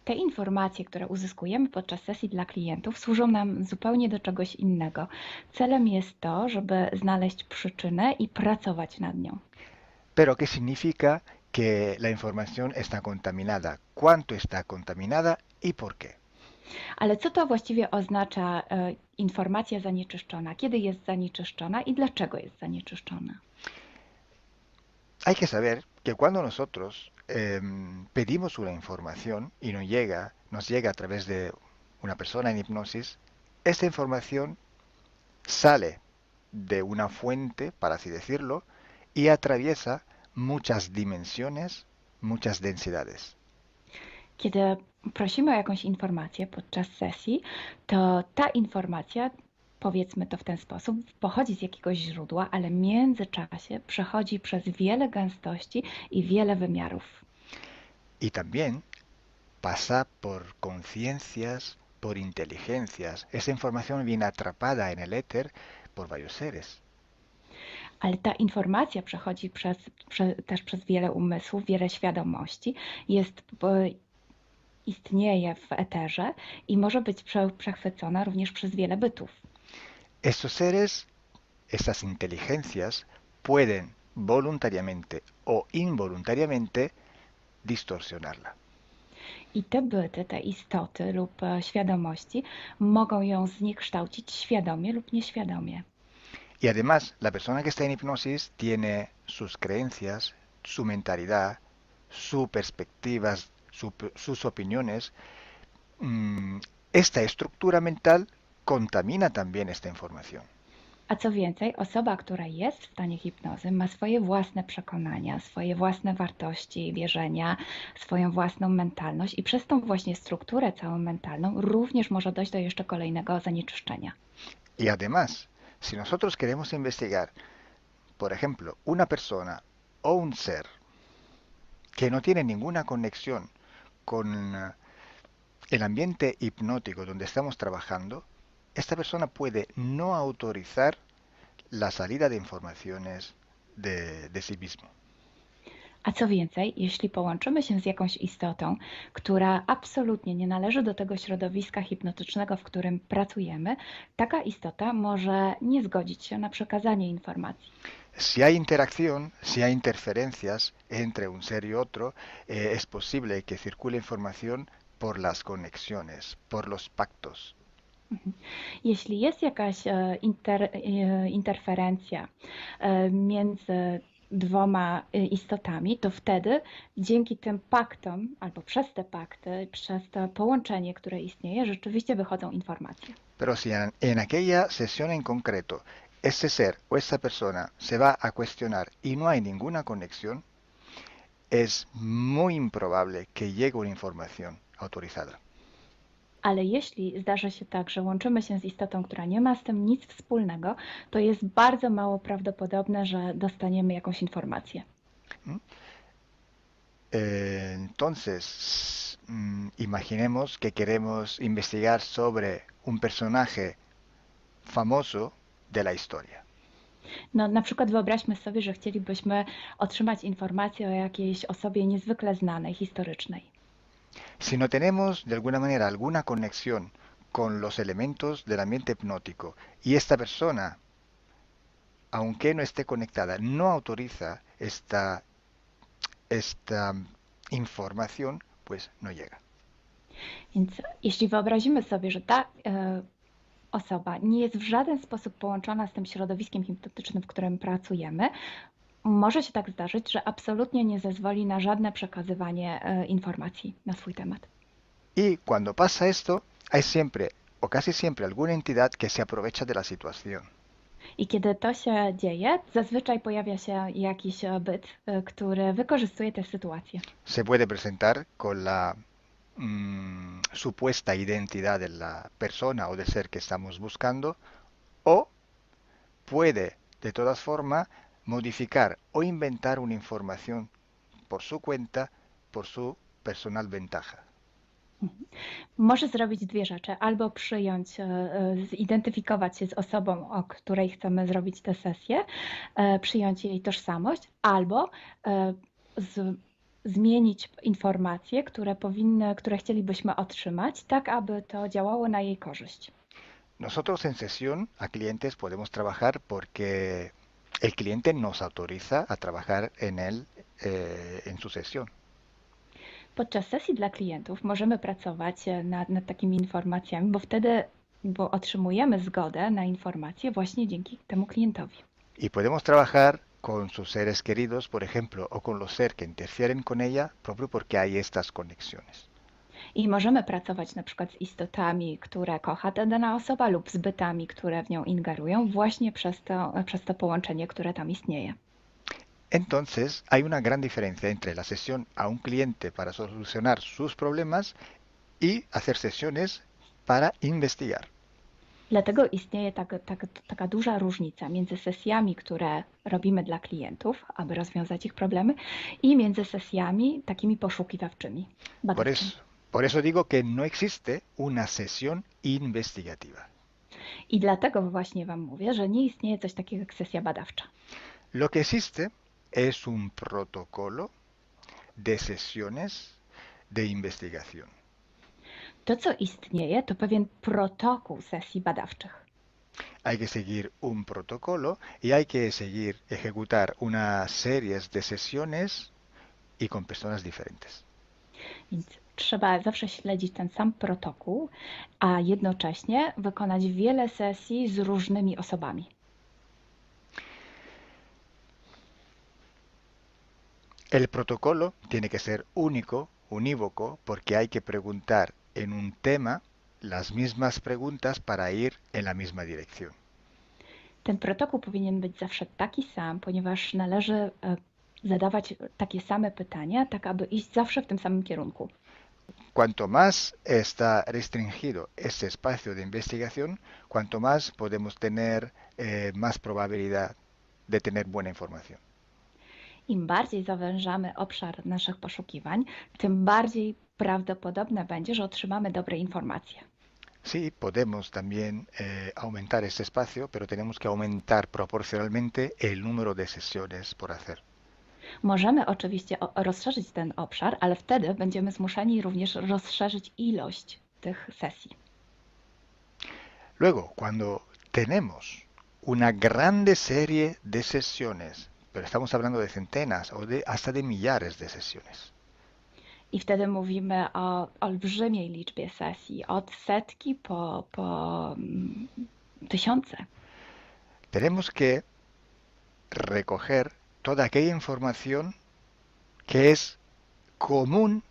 Te informacje, które uzyskujemy podczas sesji dla klientów, służą nam zupełnie do czegoś innego. Celem jest to, żeby znaleźć przyczynę i pracować nad nią. Pero ¿qué significa que la información está contaminada? ¿Cuánto está contaminada y por qué? Ale co to właściwie oznacza informacja zanieczyszczona? Kiedy jest zanieczyszczona i dlaczego jest zanieczyszczona? Hay que saber que cuando nosotros pedimos una información y nos llega a través de una persona en hipnosis, esta información sale de una fuente, para así decirlo, y atraviesa muchas dimensiones, muchas densidades. Kiedy prosimy o jakąś informację podczas sesji, to ta informacja, powiedzmy to w ten sposób, pochodzi z jakiegoś źródła, ale w międzyczasie przechodzi przez wiele gęstości i wiele wymiarów. Y también pasa por conciencias, por inteligencias. Esa información viene atrapada en el éter por varios seres. Ale ta informacja przechodzi też przez wiele umysłów, wiele świadomości, istnieje w eterze i może być przechwycona również przez wiele bytów. Estos seres, estas inteligencias, pueden voluntariamente o involuntariamente distorsionarla. I te byty, te istoty lub świadomości mogą ją zniekształcić świadomie lub nieświadomie. Y además, la persona que está en hipnosis tiene sus creencias, su mentalidad, sus perspectivas, sus opiniones. Esta estructura mental contamina también esta información. A co więcej, osoba, która jest w stanie hipnozy, ma swoje własne przekonania, swoje własne wartości, wierzenia, swoją własną mentalność i przez tą właśnie strukturę całą mentalną również może dojść do jeszcze kolejnego zanieczyszczenia. Y además, si nosotros queremos investigar, por ejemplo, una persona o un ser que no tiene ninguna conexión con el ambiente hipnótico donde estamos trabajando, esta persona puede no autorizar la salida de informaciones de sí mismo. A co więcej, jeśli połączymy się z jakąś istotą, która absolutnie nie należy do tego środowiska hipnotycznego, w którym pracujemy, taka istota może nie zgodzić się na przekazanie informacji. Si hay interacción, si hay interferencias entre un ser y otro, es posible que circule información por las conexiones, por los pactos. Jeśli jest jakaś interferencja między dwoma istotami, to wtedy dzięki tym paktom, albo przez te pakty, przez to połączenie, które istnieje, rzeczywiście wychodzą informacje. Pero si en aquella sesión en concreto ese ser o esa persona se va a cuestionar y no hay ninguna conexión, es muy improbable que llegue una información autorizada. Ale jeśli zdarzy się tak, że łączymy się z istotą, która nie ma z tym nic wspólnego, to jest bardzo mało prawdopodobne, że dostaniemy jakąś informację. Entonces, imaginemos que queremos investigar sobre un personaje famoso de la historia. No, na przykład wyobraźmy sobie, że chcielibyśmy otrzymać informację o jakiejś osobie niezwykle znanej, historycznej. Si no tenemos de alguna manera alguna conexión con los elementos del ambiente hipnótico y esta persona, aunque no esté conectada, no autoriza esta información, pues no llega. Więc jeśli wyobrazimy sobie, że ta osoba nie jest w żaden sposób połączona z tym środowiskiem hipnotycznym, w którym pracujemy, może się tak zdarzyć, że absolutnie nie zezwoli na żadne przekazywanie informacji na swój temat. Y cuando pasa esto, hay siempre o casi siempre alguna entidad que se aprovecha de la situación. I kiedy to się dzieje, zazwyczaj pojawia się jakiś byt, który wykorzystuje tę sytuację. Se puede presentar con la supuesta identidad de la persona o del ser que estamos buscando, o puede de todas formas modificar o inventar una información por su cuenta, por su personal ventaja. Może zrobić dwie rzeczy. Albo przyjąć, zidentyfikować się z osobą, o której chcemy zrobić tę sesję, przyjąć jej tożsamość, albo zmienić informacje, które chcielibyśmy otrzymać, tak aby to działało na jej korzyść. Nosotros en sesión a clientes podemos trabajar porque el cliente nos autoriza a trabajar en su sesión. Podczas sesji dla klientów możemy pracować nad takimi informacjami, bo otrzymujemy zgodę na informacje właśnie dzięki temu klientowi. Y podemos trabajar con sus seres queridos, por ejemplo, o con los seres que interfieren con ella, propio porque hay estas conexiones. I możemy pracować na przykład z istotami, które kocha ta dana osoba, lub z bytami, które w nią ingerują, właśnie przez to połączenie, które tam istnieje. Entonces, hay una gran diferencia entre la sesión a un cliente para solucionar sus problemas y hacer sesiones para investigar. Dlatego istnieje taka duża różnica między sesjami, które robimy dla klientów, aby rozwiązać ich problemy, i między sesjami takimi poszukiwawczymi, badawczymi. Por eso digo que no existe una sesión investigativa. I dlatego właśnie Wam mówię, że nie istnieje coś takiego jak sesja badawcza. Lo que existe es un protocolo de sesiones de investigación. To, co istnieje, to pewien protokół sesji badawczych. Hay que seguir un protocolo y hay que ejecutar una serie de sesiones y con personas diferentes. Więc trzeba zawsze śledzić ten sam protokół, a jednocześnie wykonać wiele sesji z różnymi osobami. El protocolo tiene que ser único, unívoco, porque hay que preguntar en un tema las mismas preguntas para ir en la misma dirección. Ten protokół powinien być zawsze taki sam, ponieważ należy zadawać takie same pytania, tak aby iść zawsze w tym samym kierunku. Cuanto más está restringido ese espacio de investigación, cuanto más podemos tener más probabilidad de tener buena información. Im bardziej zawężamy obszar naszych poszukiwań, tym bardziej prawdopodobne będzie, że otrzymamy dobre informacje. Sí, podemos también aumentar ese espacio, pero tenemos que aumentar proporcionalmente el número de sesiones por hacer. Możemy oczywiście rozszerzyć ten obszar, ale wtedy będziemy zmuszeni również rozszerzyć ilość tych sesji. Luego, cuando tenemos una grande serie de sesiones, pero estamos hablando de centenas o hasta de millares de sesiones. I wtedy mówimy o olbrzymiej liczbie sesji, od setki po tysiące. Tenemos que recoger toda aquella información que es común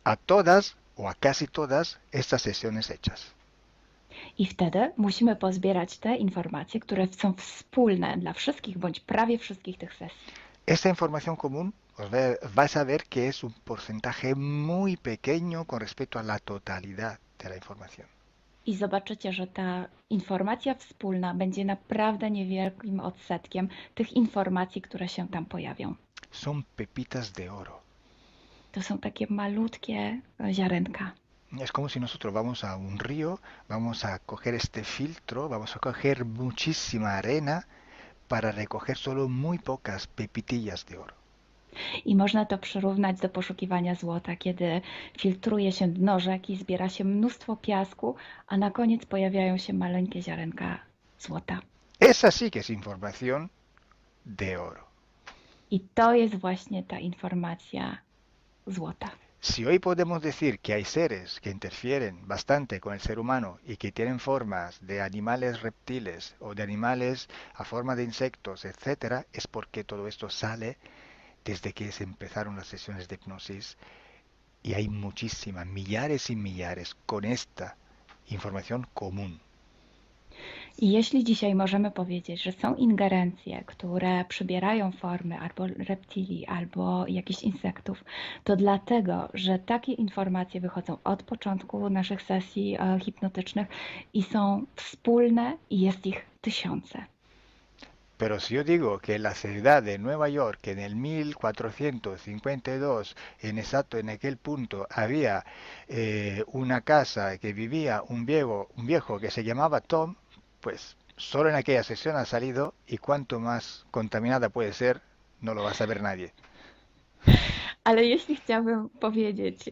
a todas o a casi todas estas sesiones hechas. I wtedy musimy pozbierać te informacje, które są wspólne dla wszystkich bądź prawie wszystkich tych sesji. Esta información común vais a ver que es un porcentaje muy pequeño con respecto a la totalidad de la información. I zobaczycie, że ta informacja wspólna będzie naprawdę niewielkim odsetkiem tych informacji, które się tam pojawią. Son pepitas de oro. To są takie malutkie ziarenka. Es como si nosotros vamos a un río, vamos a coger este filtro, vamos a coger muchísima arena, para recoger solo muy pocas pepitillas de oro. I można to przyrównać do poszukiwania złota, kiedy filtruje się dno rzeki, zbiera się mnóstwo piasku, a na koniec pojawiają się maleńkie ziarenka złota. Esa sí que es información de oro. I to jest właśnie ta informacja złota. Si hoy podemos decir que hay seres que interfieren bastante con el ser humano y que tienen formas de animales reptiles o de animales a forma de insectos, etcétera, es porque todo esto sale desde que se empezaron las sesiones de hipnosis y hay muchísimas, millares y millares con esta información común. I jeśli dzisiaj możemy powiedzieć, że są ingerencje, które przybierają formy albo reptilii, albo jakichś insektów, to dlatego, że takie informacje wychodzą od początku naszych sesji hipnotycznych i są wspólne i jest ich tysiące. Pero si yo digo que en la ciudad de Nueva York, en el 1452, en aquel punto, había una casa que vivía un viejo que se llamaba Tom, pues solo en aquella sesión ha salido y cuanto más contaminada puede ser, no lo va a saber nadie. Ale jeśli chciałabym powiedzieć,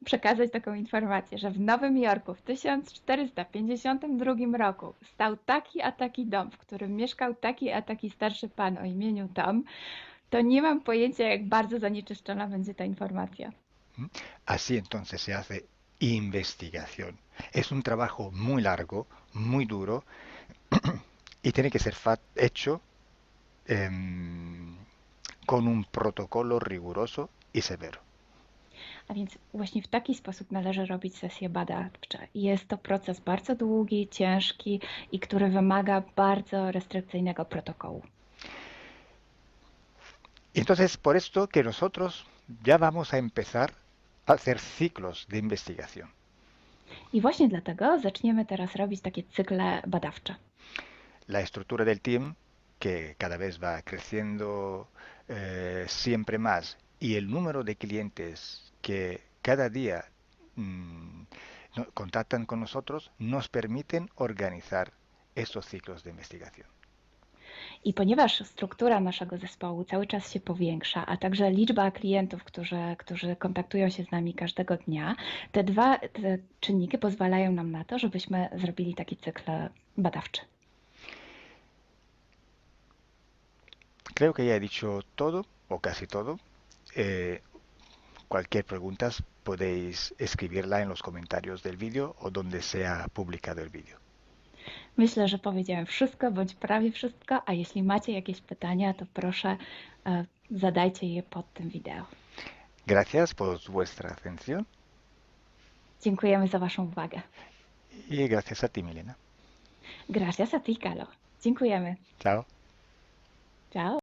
przekazać taką informację, że w Nowym Jorku w 1452 roku stał taki a taki dom, w którym mieszkał taki a taki starszy pan o imieniu Tom, to nie mam pojęcia, jak bardzo zanieczyszczona będzie ta informacja. Así entonces se hace investigación. Es un trabajo muy largo, muy duro y tiene que ser hecho con un protocolo riguroso y severo. A więc właśnie w taki sposób należy robić sesje badawcze. Jest to proces bardzo długi, ciężki i który wymaga bardzo restrykcyjnego protokołu. Entonces, por esto que nosotros ya vamos a empezar a hacer ciclos de investigación. I właśnie dlatego zaczniemy teraz robić takie cykle badawcze. La estructura del team, que cada vez va creciendo siempre más, y el número de clientes que cada día contactan con nosotros, nos permiten organizar estos ciclos de investigación. I ponieważ struktura naszego zespołu cały czas się powiększa, a także liczba klientów, którzy kontaktują się z nami każdego dnia, te czynniki pozwalają nam na to, żebyśmy zrobili taki cykl badawczy. Creo que ya he dicho todo, o casi todo. Cualquier pregunta podéis escribirla en los comentarios del vídeo o donde sea publicado el vídeo. Myślę, że powiedziałem wszystko, bądź prawie wszystko, a jeśli macie jakieś pytania, to proszę zadajcie je pod tym wideo. Gracias por vuestra atención. Dziękujemy za waszą uwagę. Y gracias a ti, Milena. Gracias a ti, Calo. Dziękujemy. Chao. Ciao.